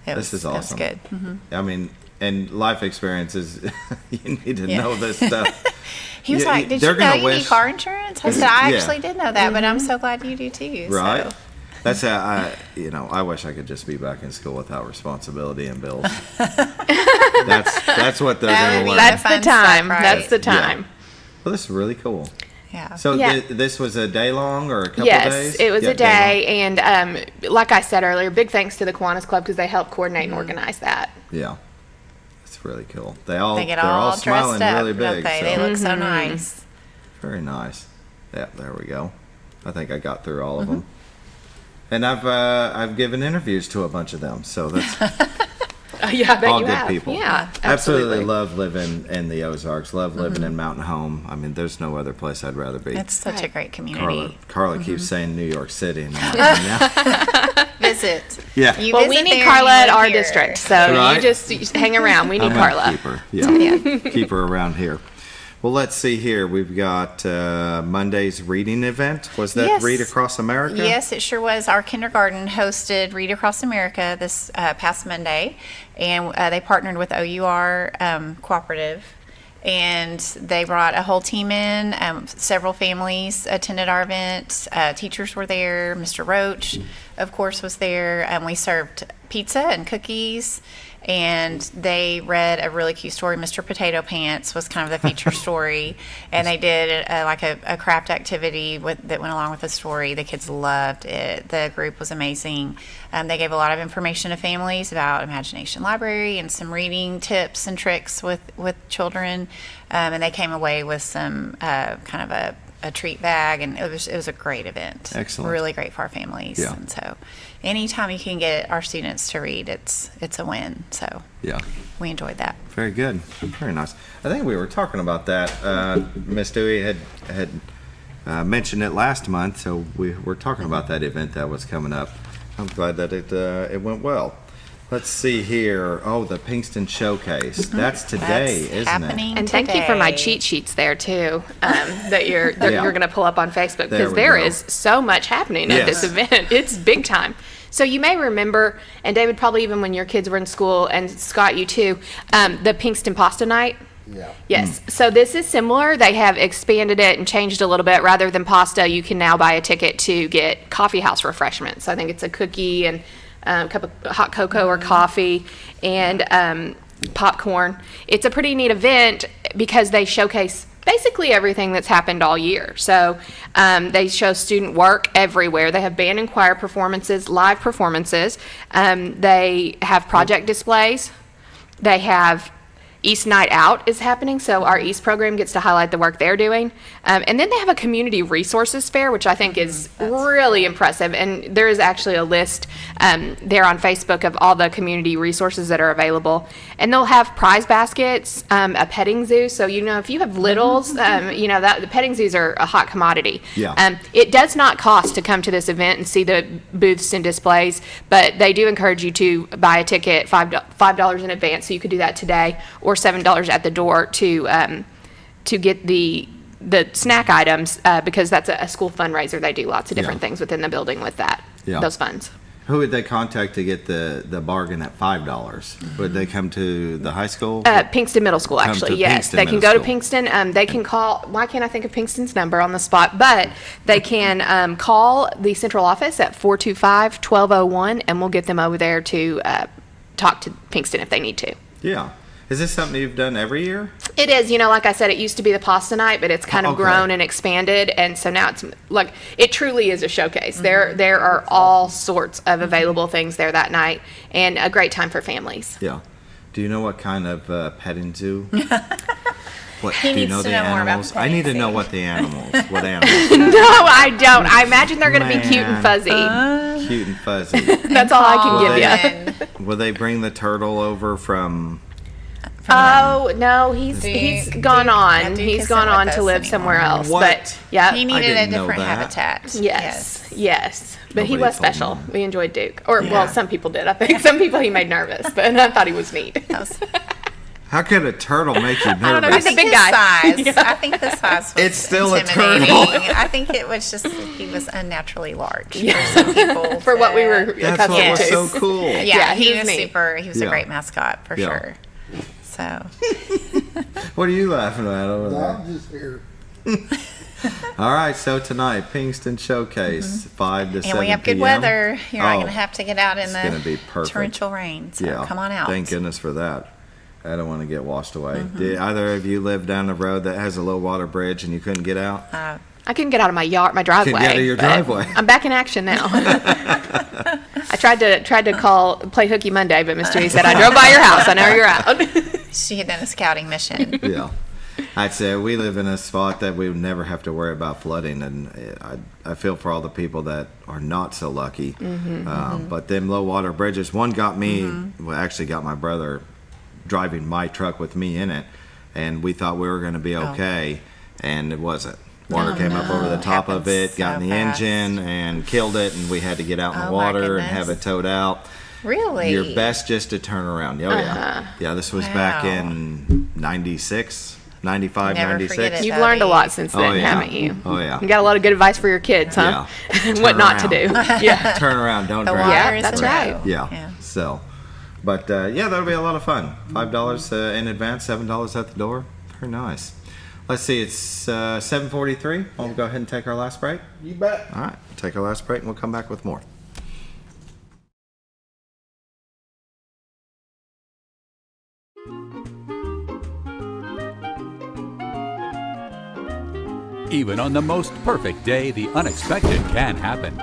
This is awesome. It was good. I mean, and life experiences, you need to know this stuff. He was like, "Did you know you need car insurance?" I said, "I actually did know that, but I'm so glad you do too." Right. So. That's I wish I could just be back in school without responsibility and bills. That's what they're going to learn. That's the time. Right? That's the time. Yeah. Well, this is really cool. Yeah. So Yeah. This was a day long or a couple Yes, days? it was Yeah, a day, and like I said earlier, big thanks to the Kiwanis Club because they helped coordinate and organize that. Yeah. It's really cool. They get they're all smiling dressed up, really don't big. they? So. They look so nice. Very nice. Yeah, there we go. I think I got through all of them. And I've given interviews to a bunch of them, so that's Yeah, I bet all you good have. people. Yeah, Absolutely absolutely. love living in the Ozarks. Love living in Mountain Home. I mean, there's no other place I'd rather be. It's such a great community. Carla keeps saying New York City. And I'm like, yeah. Visit. Yeah. You Well, we visit need there, Carla you at live our here. district, so Right. you just hang around. We need I'm gonna Carla. keep her. Yeah. Keep her around here. Well, let's see here. We've got Monday's reading event. Was that Yes. Read Across America? Yes, it sure was. Our kindergarten hosted Read Across America this past Monday, and they partnered with OUR Cooperative, and they brought a whole team in. Several families attended our event. Teachers were there. Mr. Roach, of course, was there. We served pizza and cookies, and they read a really cute story. Mr. Potato Pants was kind of the feature story, and they did a craft activity that went along with the story. The kids loved it. The group was amazing. They gave a lot of information to families about Imagination Library and some reading tips and tricks with children, and they came away with some kind of a treat bag, and it was a great event. Excellent. Really great for our families. Yeah. And so anytime you can get our students to read, it's a win. So Yeah. we enjoyed that. Very good. Very nice. I think we were talking about that. Miss Dewey had mentioned it last month, so we were talking about that event that was coming up. I'm glad that it went well. Let's see here. Oh, the Pinkston Showcase. That's today, That's isn't happening it? And thank you for my today. cheat sheets there too, that you're Yeah. going to pull up on Facebook, There because we there go. is so much happening at Yes. this event. It's big time. So you may remember, and David, probably even when your kids were in school, and Scott, you too, the Pinkston Pasta Night. Yeah. Yes. So this is similar. They have expanded it and changed a little bit. Rather than pasta, you can now buy a ticket to get coffee house refreshments. I think it's a cookie and a cup of hot cocoa or coffee and popcorn. It's a pretty neat event because they showcase basically everything that's happened all year. So they show student work everywhere. They have band and choir performances, live performances. They have project displays. They have East Night Out is happening, so our East program gets to highlight the work they're doing. And then they have a community resources fair, which I think is really impressive. And there is actually a list there on Facebook of all the community resources that are available. And they'll have prize baskets, a petting zoo. So, if you have littles, that the petting zoos are a hot commodity. Yeah. It does not cost to come to this event and see the booths and displays, but they do encourage you to buy a ticket, $5 in advance, so you could do that today, or $7 at the door to get the snack items because that's a school fundraiser. They do lots of different things within the building with those funds. Who would they contact to get the bargain at $5? Would they come to the high school? Pinkston Middle School, actually. Yes, they can go to Pinkston. They can call. Why can't I think of Pinkston's number on the spot? But they can call the central office at 425-1201, and we'll get them over there to talk to Pinkston if they need to. Yeah. Is this something you've done every year? It is. Like I said, it used to be the pasta night, but it's kind of grown and expanded, and so now it's like it truly is a showcase. There are all sorts of available things there that night, and a great time for families. Yeah. Do you know what kind of petting zoo? What, He do you needs know to the know more about animals? the I need to petting know zoo. what the animals. What animals? No, I don't. I imagine they're going to be cute and fuzzy. Cute and fuzzy. That's all I can give you. Will they bring the turtle over from? Oh no, he's gone on. do He's kiss gone him with on to us live somewhere anymore. else. What? But yeah, He needed a didn't know different that. habitat. Yes. But he Nobody was told special. me. We enjoyed Duke. Or Yeah. well, some people did. I think some people he made nervous, but I thought he was neat. How could a turtle make you nervous? don't know. I He's a think big his guy. size. I think the size was It's still a intimidating. turtle. I think it was just he was unnaturally large for some people. For what we were That's accustomed what was to. so cool. Yeah, he was was neat. super. He was Yeah. a great mascot for Yeah. sure. So What are you laughing at over there? I'm just here. All right, so tonight, Pinkston Showcase, 5 to 7 and we have good p.m. weather. You're not Oh, going to have to get out in it's gonna be the perfect. torrential rain. So come on out. Thank goodness for that. I don't want to get washed away. Mm-hmm. Did either of you live down the road that has a low water bridge and you couldn't get out? I couldn't get out of my driveway. Couldn't get out of your but driveway. I'm back in action now. I tried to play Hooky Monday, but Miss Judy said I drove by your house. I know you're out. She had done a scouting mission. Yeah. I'd say we live in a spot that we would never have to worry about flooding, and I feel for all the people that are not so lucky. But them low water bridges, one got me, well, actually got my brother driving my truck with me in it, and we thought we were going to be okay, and it wasn't. Water came up over the top of it, got in the engine, and killed it, and we had to get out in the water and have it towed out. Really? Your best just to turn around. Oh, yeah. Yeah, this was back in 96. 95, Never 96. forget it. You've learned a lot since then, Oh, yeah. haven't you? Oh, yeah. You got a lot of good advice for your kids, huh? Yeah. What not to Turn do. around. Yeah. Turn around, don't The drown. water Yeah, is that's the right. road. Yeah. So, but yeah, that'll be a lot of fun. $5 in advance, $7 at the door. Very nice. Let's see, it's 7:43. We'll go ahead and take our last break. You bet. All right, take our last break and we'll come back with more. Even on the most perfect day, the unexpected can happen.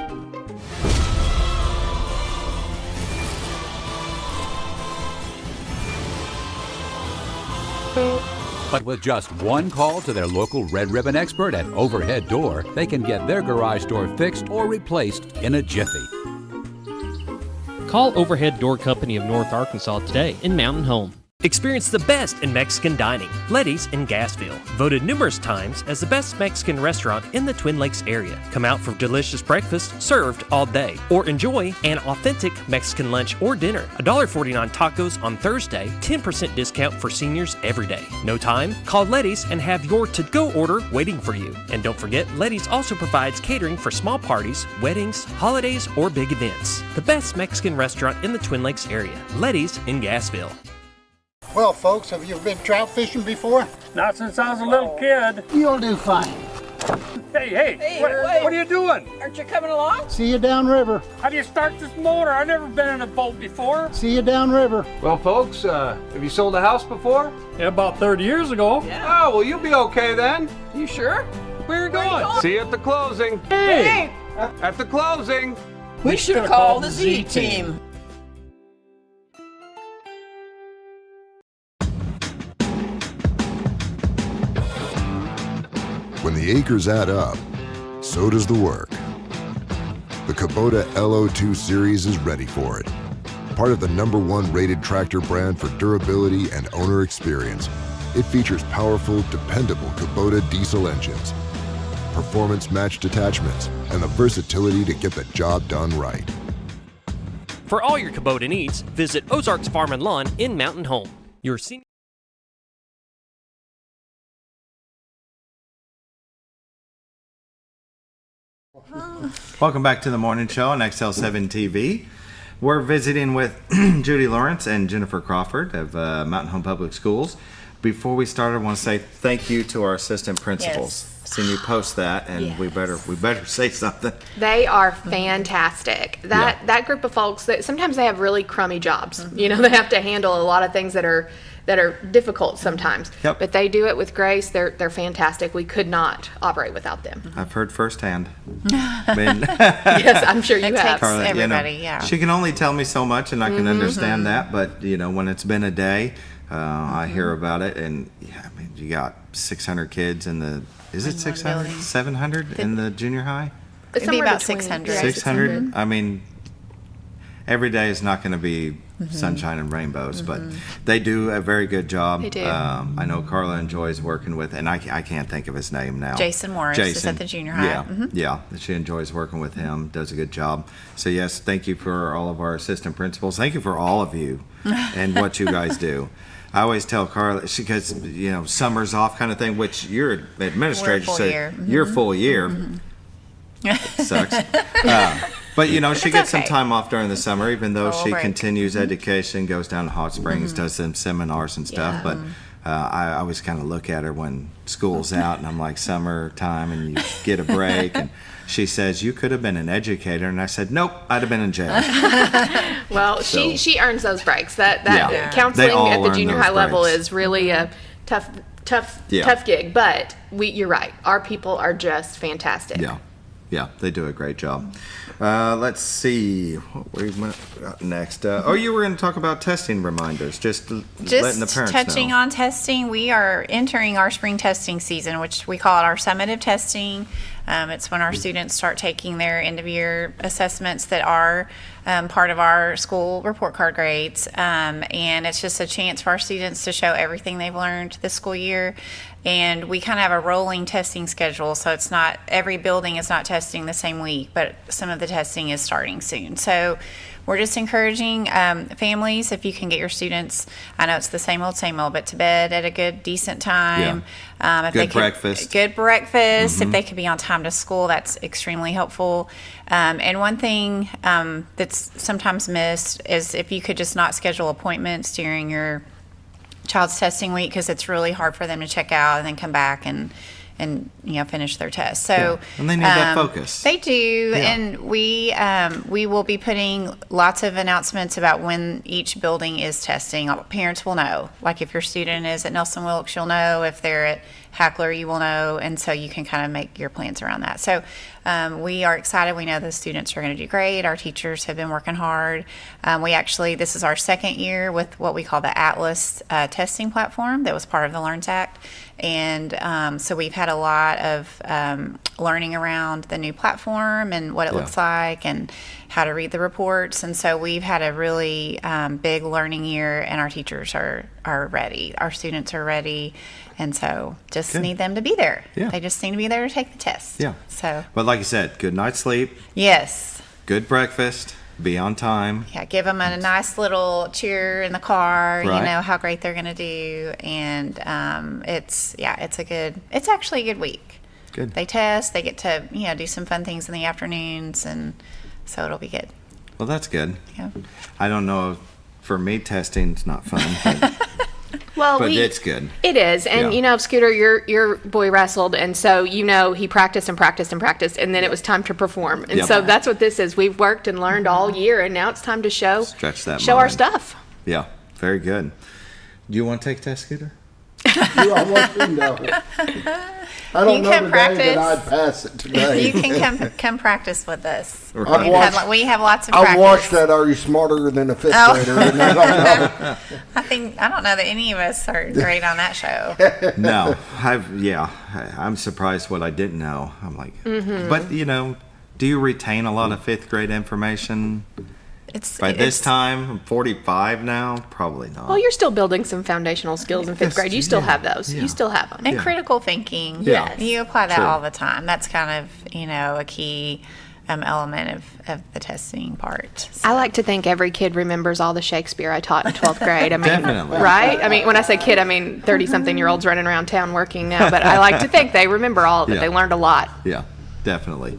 But with just one call to their local Red Ribbon expert at Overhead Door, they can get their garage door fixed or replaced in a jiffy. Call Overhead Door Company of North Arkansas today in Mountain Home. Experience the best in Mexican dining. Letty's in Gassville. Voted numerous times as the best Mexican restaurant in the Twin Lakes area. Come out for delicious breakfast served all day. Or enjoy an authentic Mexican lunch or dinner. $1.49 tacos on Thursday. 10% discount for seniors every day. No time? Call Letty's and have your to-go order waiting for you. And don't forget, Letty's also provides catering for small parties, weddings, holidays, or big events. The best Mexican restaurant in the Twin Lakes area. Letty's in Gassville. Well, folks, have you been trout fishing before? Not since I was a little kid. You'll do fine. Hey, what are you doing? Aren't you coming along? See you downriver. How do you start this motor? I've never been in a boat before. See you downriver. Well, folks, have you sold a house before? Yeah, about 30 years ago. Yeah. Oh, well, you'll be okay then. You sure? Where are you going? See you at the closing. Hey! At the closing. We should have called the Z-Team. When the acres add up, so does the work. The Kubota LO2 series is ready for it. Part of the #1 rated tractor brand for durability and owner experience, it features powerful, dependable Kubota diesel engines, performance-matched attachments, and the versatility to get the job done right. For all your Kubota needs, visit Ozarks Farm and Lawn in Mountain Home. Your senior Welcome back to the morning show on XL7-TV. We're visiting with Judy Lawrence and Jennifer Crawford of Mountain Home Public Schools. Before we start, I want to say thank you to our assistant principals. Yes. Seen you post that, and Yes. we better say something. They are fantastic. That group of folks, that sometimes they have really crummy jobs. You know, they have to handle a lot of things that are difficult sometimes. Yep. But they do it with grace. They're fantastic. We could not operate without them. I've heard firsthand. Yes, Yes, I'm sure you It have. takes everybody, yeah. She can only tell me so much, and I can understand that. But when it's been a day, I hear about it, and you got 600 kids in the. Is it 600? 700 in the junior high? It'd be about 600. 600. I mean, every day is not going to be sunshine and rainbows, but they do a very good job. They do. I know Carla enjoys working with, and I can't think of his name now. Jason Morris is at the junior high. Yeah, yeah. She enjoys working with him. Does a good job. So yes, thank you for all of our assistant principals. Thank you for all of you and what you guys do. I always tell Carla, because summer's off kind of thing, which your administrator said you're full year. It sucks. But she gets some time off during the summer, even though she continues education, goes down to Hot Springs, does some seminars and stuff. But I always kind of look at her when school's out, and I'm like, summertime, and you get a break. And she says, you could have been an educator. And I said, nope, I'd have been in jail. Well, So- she earns those breaks. That Yeah. counseling They all at the earn junior those high level breaks. is really a tough Yeah. gig. But you're right. Our people are just fantastic. Yeah, they do a great job. Let's see what we went next. You were going to talk about testing reminders, just letting the parents touching know. on testing, we are entering our spring testing season, which we call it our summative testing. It's when our students start taking their end-of-year assessments that are part of our school report card grades. And it's just a chance for our students to show everything they've learned this school year. And we kind of have a rolling testing schedule, so it's not, every building is not testing the same week, but some of the testing is starting soon. So we're just encouraging families, if you can get your students, I know it's the same old, but to bed at a good, decent time. If Good breakfast. Good breakfast. If they could be on time to school, that's extremely helpful. And one thing that's sometimes missed is if you could just not schedule appointments during your child's testing week, because it's really hard for them to check out and then come back and finish their test. So And they need that focus. They do, and we will be putting lots of announcements about when each building is testing. Parents will know. Like if your student is at Nelson Wilkes, you'll know. If they're at Hackler, you will know, and so you can kind of make your plans around that. So we are excited. We know the students are going to do great. Our teachers have been working hard. This is our second year with what we call the Atlas testing platform that was part of the LEARNS Act. And so we've had a lot of learning around the new platform and what it looks like and how to read the reports. And so we've had a really big learning year, and our teachers are ready. Our students are ready. And so just need them to be there. Yeah. They just need to be there to take the test. Yeah. So. But like you said, good night's sleep. Yes. Good breakfast. Be on time. Yeah, give them a nice little cheer in the car. Right. You know how great they're going to do, and it's actually a good week. Good. They test. They get to do some fun things in the afternoons, and so it'll be good. Well, that's good. Yeah. I don't know. For me, testing's not fun. But, Well, but it's good. It is. And, Scooter, your boy wrestled, and so, he practiced and practiced and practiced, and then it was time to perform. And so that's what this is. We've worked and learned all year, and now it's time to Stretch that show mind. our stuff. Yeah, very good. Do you want to take a test, Scooter? I want you to know. I don't know the day that I'd pass it today. You can come practice with us. Right. We have lots of practice. I've watched that Are You Smarter Than a Fifth Grader? And I don't know. I don't know that any of us are great on that show. No. I'm surprised what I didn't know. I'm like, but do you retain a lot of fifth grade information? By this time, I'm 45 now, probably not. Well, you're still building some foundational skills in fifth grade. You still have those. Yeah. You still have them. And critical thinking. Yeah. You apply that True. all the time. That's kind of, a key element of the testing part. So. I like to think every kid remembers all the Shakespeare I taught in 12th grade. I mean, Definitely. Right? I mean, when I say kid, I mean 30-something-year-olds running around town working now. But I like to think they remember all of it. Yeah. They learned a lot. Yeah, definitely.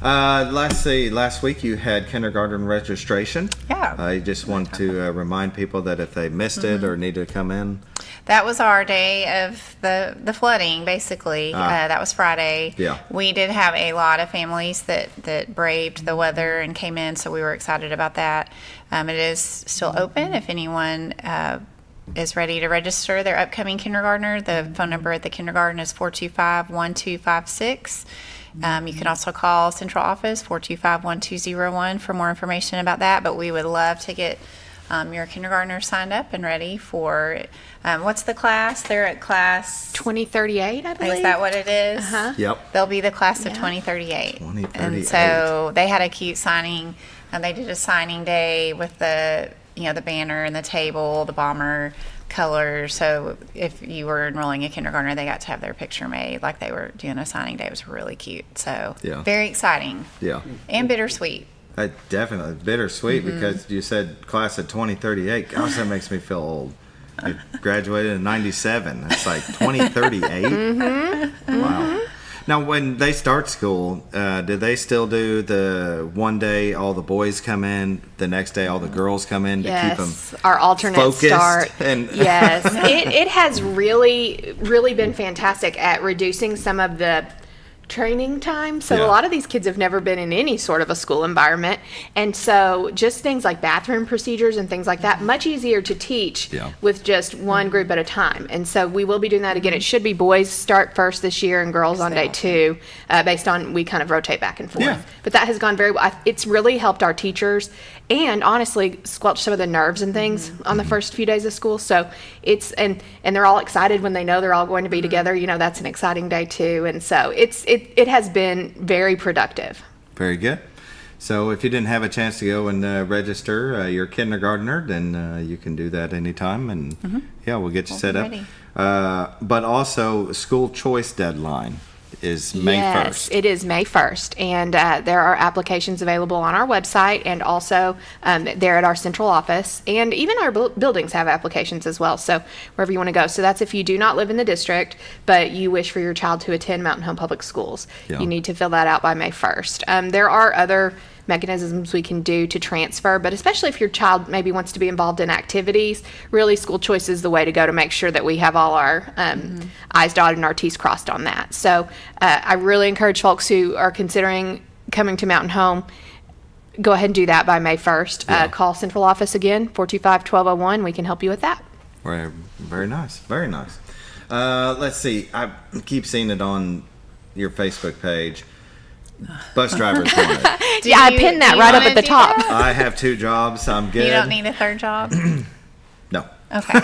Last week you had kindergarten registration. Yeah. I just want to remind people that if they missed it or need to come in. That was our day of the flooding, basically. That was Friday. Yeah. We did have a lot of families that braved the weather and came in, so we were excited about that. It is still open if anyone is ready to register their upcoming kindergartner. The phone number at the kindergarten is 425-1256. You can also call central office 425-1201 for more information about that, but we would love to get your kindergartner signed up and ready for what's the class? They're at class 2038, I believe. Is that what it is? Uh-huh. Yep. They'll be the class of 2038. 2038. And so they had a cute signing, and they did a signing day with the banner and the table, the bomber colors. So if you were enrolling a kindergartner, they got to have their picture made like they were doing a signing day. It was really cute. So very exciting. Yeah. And bittersweet. Definitely bittersweet because you said class of 2038. Gosh, that makes me feel old. I graduated in 97. It's like 2038. Wow. Now, when they start school, do they still do the one day all the boys come in, the next day all the girls come in to keep them our alternate focused? start. Yes, it has really been fantastic at reducing some of the training time. So a lot of these kids have never been in any sort of a school environment, and so just things like bathroom procedures and things like that, much easier to teach with just one group at a time. And so we will be doing that again. It should be boys start first this year and girls on day 2, based on we kind of rotate back and forth. But that has gone very well. It's really helped our teachers and honestly squelch some of the nerves and things on the first few days of school. So it's and they're all excited when they know they're all going to be together. That's an exciting day too. And so it has been very productive. Very good. So if you didn't have a chance to go and register your kindergartner, then you can do that anytime, and we'll get you set up. But also, school choice deadline is May 1st. Yes, it is May 1st, and there are applications available on our website, and also there at our central office, and even our buildings have applications as well, so wherever you want to go. So that's if you do not live in the district, but you wish for your child to attend Mountain Home Public Schools. You need to fill that out by May 1st. There are other mechanisms we can do to transfer, but especially if your child maybe wants to be involved in activities, really school choice is the way to go to make sure that we have all our I's dotted and our T's crossed on that. So I really encourage folks who are considering coming to Mountain Home, go ahead and do that by May 1st. Call central office again, 425-1201. We can help you with that. Very nice. Very nice. Let's see. I keep seeing it on your Facebook page. Bus drivers wanted. Yeah, I pinned that right up at the top. I have 2 jobs. I'm good. You don't need a third job? No. Okay.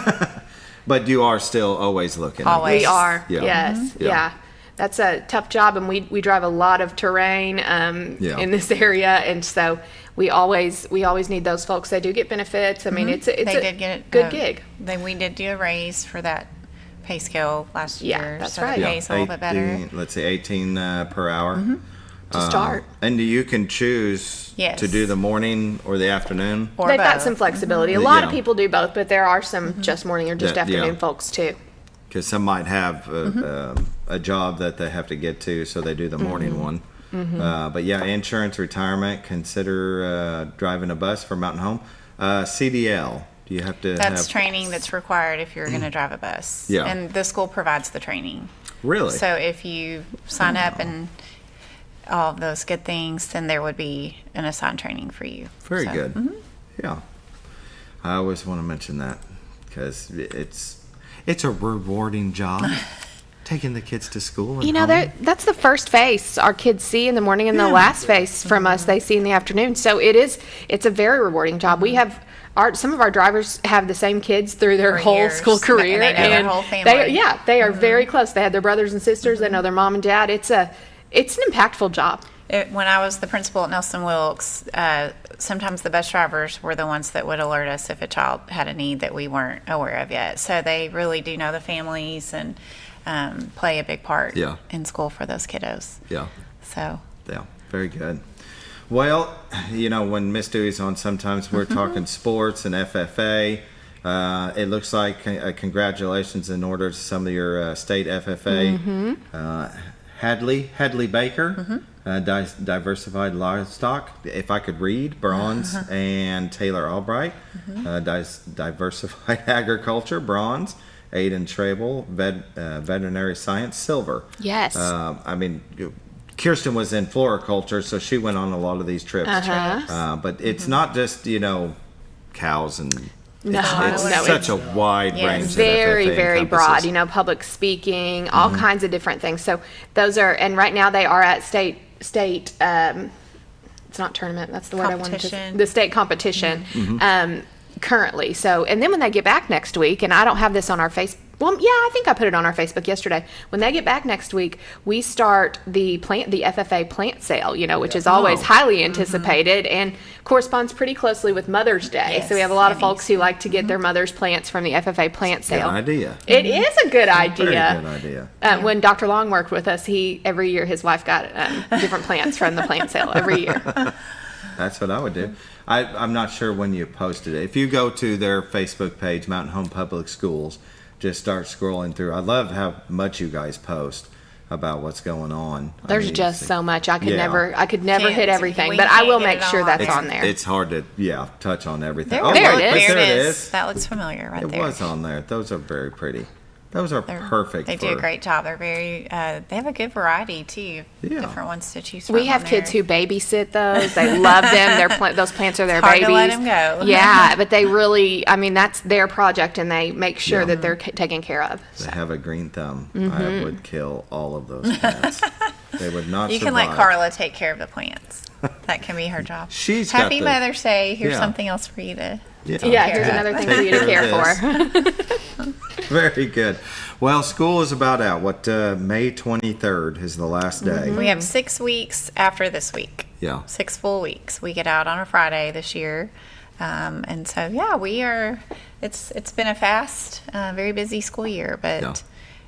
But you are still always looking. Always. We are. Yeah. Yes. Yeah. That's a tough job, and we drive a lot of terrain in this area, and so we always need those folks. They do get benefits. I mean, it's a good gig. We did do a raise for that pay scale last year. That's so right. The pay's a little bit better. Let's say 18 per hour. To start. And you can choose to do the morning or the afternoon. Or they've got some flexibility. A lot of people do both, but there are some just morning or just afternoon folks too. Because some might have a job that they have to get to, so they do the morning one. But yeah, insurance, retirement, consider driving a bus for Mountain Home. CDL, do you have to That's training that's required if you're going to drive a bus. Yeah. And the school provides the training. Really? So if you sign up and all of those good things, then there would be an assigned training for you. Very good. Yeah. I always want to mention that because it's a rewarding job. Taking the kids to school. And you know, that's the first face our kids see in the morning, and the last face from us they see in the afternoon. So it's a very rewarding job. We have some of our drivers have the same kids through their whole school career, and they know their whole family. They are very close. They had their brothers and sisters. They know their mom and dad. It's an impactful job. When I was the principal at Nelson Wilkes, sometimes the bus drivers were the ones that would alert us if a child had a need that we weren't aware of yet. So they really do know the families and play a big part in school for those kiddos. Yeah. So. Yeah, very good. Well, you know, when Miss Dewey's on, sometimes we're talking sports and FFA. It looks like congratulations in order to some of your state FFA. Hadley Baker, Diversified Livestock, if I could read, bronze, and Taylor Albright, Diversified Agriculture, bronze, Aiden Trable, Veterinary Science, silver. Yes. I mean, Kirsten was in floriculture, so she went on a lot of these trips. But it's not just, cows and... It's such a wide range. Very, very broad. encompasses. Public speaking, all kinds of different things. So those are, and right now they are at state. It's not tournament. That's the word I wanted to. The state competition. Currently. So, and then when they get back next week, and I don't have this on our Facebook. Well, yeah, I think I put it on our Facebook yesterday. When they get back next week, we start the FFA plant sale, which is always highly anticipated and corresponds pretty closely with Mother's Day. Yes, so we have a lot of folks who like to get their mother's plants from the FFA plant sale. Good idea. It is a good idea. Very good idea. When Dr. Long worked with us, every year his wife got different plants from the plant sale every year. That's what I would do. I'm not sure when you posted it. If you go to their Facebook page, Mountain Home Public Schools, just start scrolling through. I love how much you guys post about what's going on. There's just so much. I could never hit everything, but I will make sure that's on there. It's hard to touch on everything. There it is. That looks familiar right there. It was on there. Those are very pretty. Those are perfect. They do a great job. They're very. They have a good variety too. Different ones to choose from. We have kids who babysit those. They love them. Those plants are their babies. To let them go. Yeah, but they really. I mean, that's their project, and they make sure that they're taken care of. They have a green thumb. I would kill all of those plants. They would not. You can let Carla take care of the plants. That can be her job. Happy Mother's Day. Here's something else for you to. Yeah, here's another thing for you to care for. Very good. Well, school is about out. May 23rd is the last day. We have 6 weeks after this week. Yeah. 6 full weeks. We get out on a Friday this year. And so, we are, it's been a fast, very busy school year, but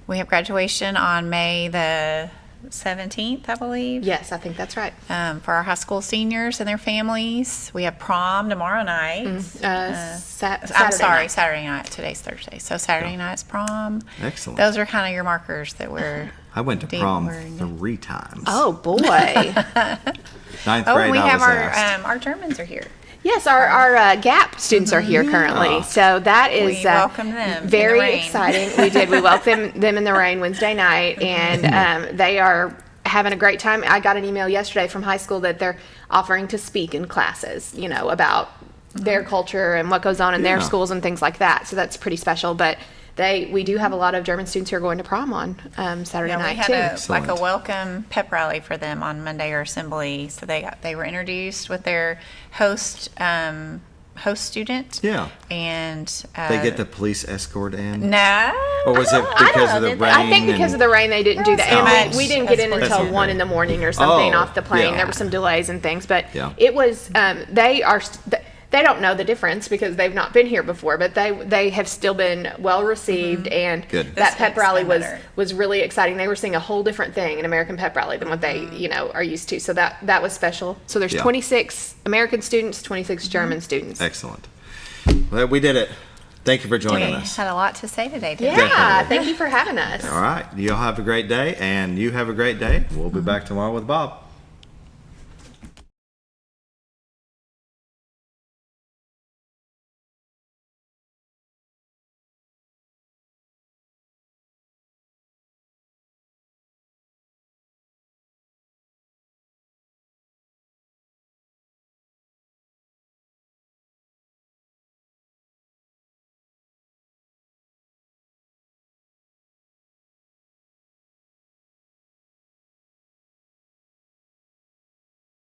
we have graduation on May the 17th, I believe. Yes, I think that's right. For our high school seniors and their families. We have prom tomorrow night. Saturday night. Today's Thursday. So Saturday night's prom. Excellent. Those are kind of your markers that we're... I went to prom 3 times. Oh, boy. 9th grade, we have asked. our Germans are here. Yes, our GAP students are here currently, so that is we welcome them very exciting. We did. We welcomed them in the rain Wednesday night, and they are having a great time. I got an email yesterday from high school that they're offering to speak in classes, about their culture and what goes on in their schools and things like that. So that's pretty special. But we do have a lot of German students who are going to prom on Saturday night we too. had like a welcome pep rally for them on Monday or assembly. So they were introduced with their host student. Yeah. And they get the police escort in? No. Or was it because of the rain? I think because of the rain they didn't do that. And we didn't get in That's until okay. 1 in the morning or something off the plane. Yeah. There were some delays and things, but Yeah. it was they don't know the difference because they've not been here before, but they have still been well received, and Good. that pep rally was really exciting. They were seeing a whole different thing in American pep rally than what they are used to. So that was special. So there's 26 American students, 26 German students. Excellent. Well, we did it. Thank you for joining We us. had a lot to say today. Yeah, Definitely. thank you for having us. All right. You'll have a great day, and you have a great day. We'll be back tomorrow with Bob.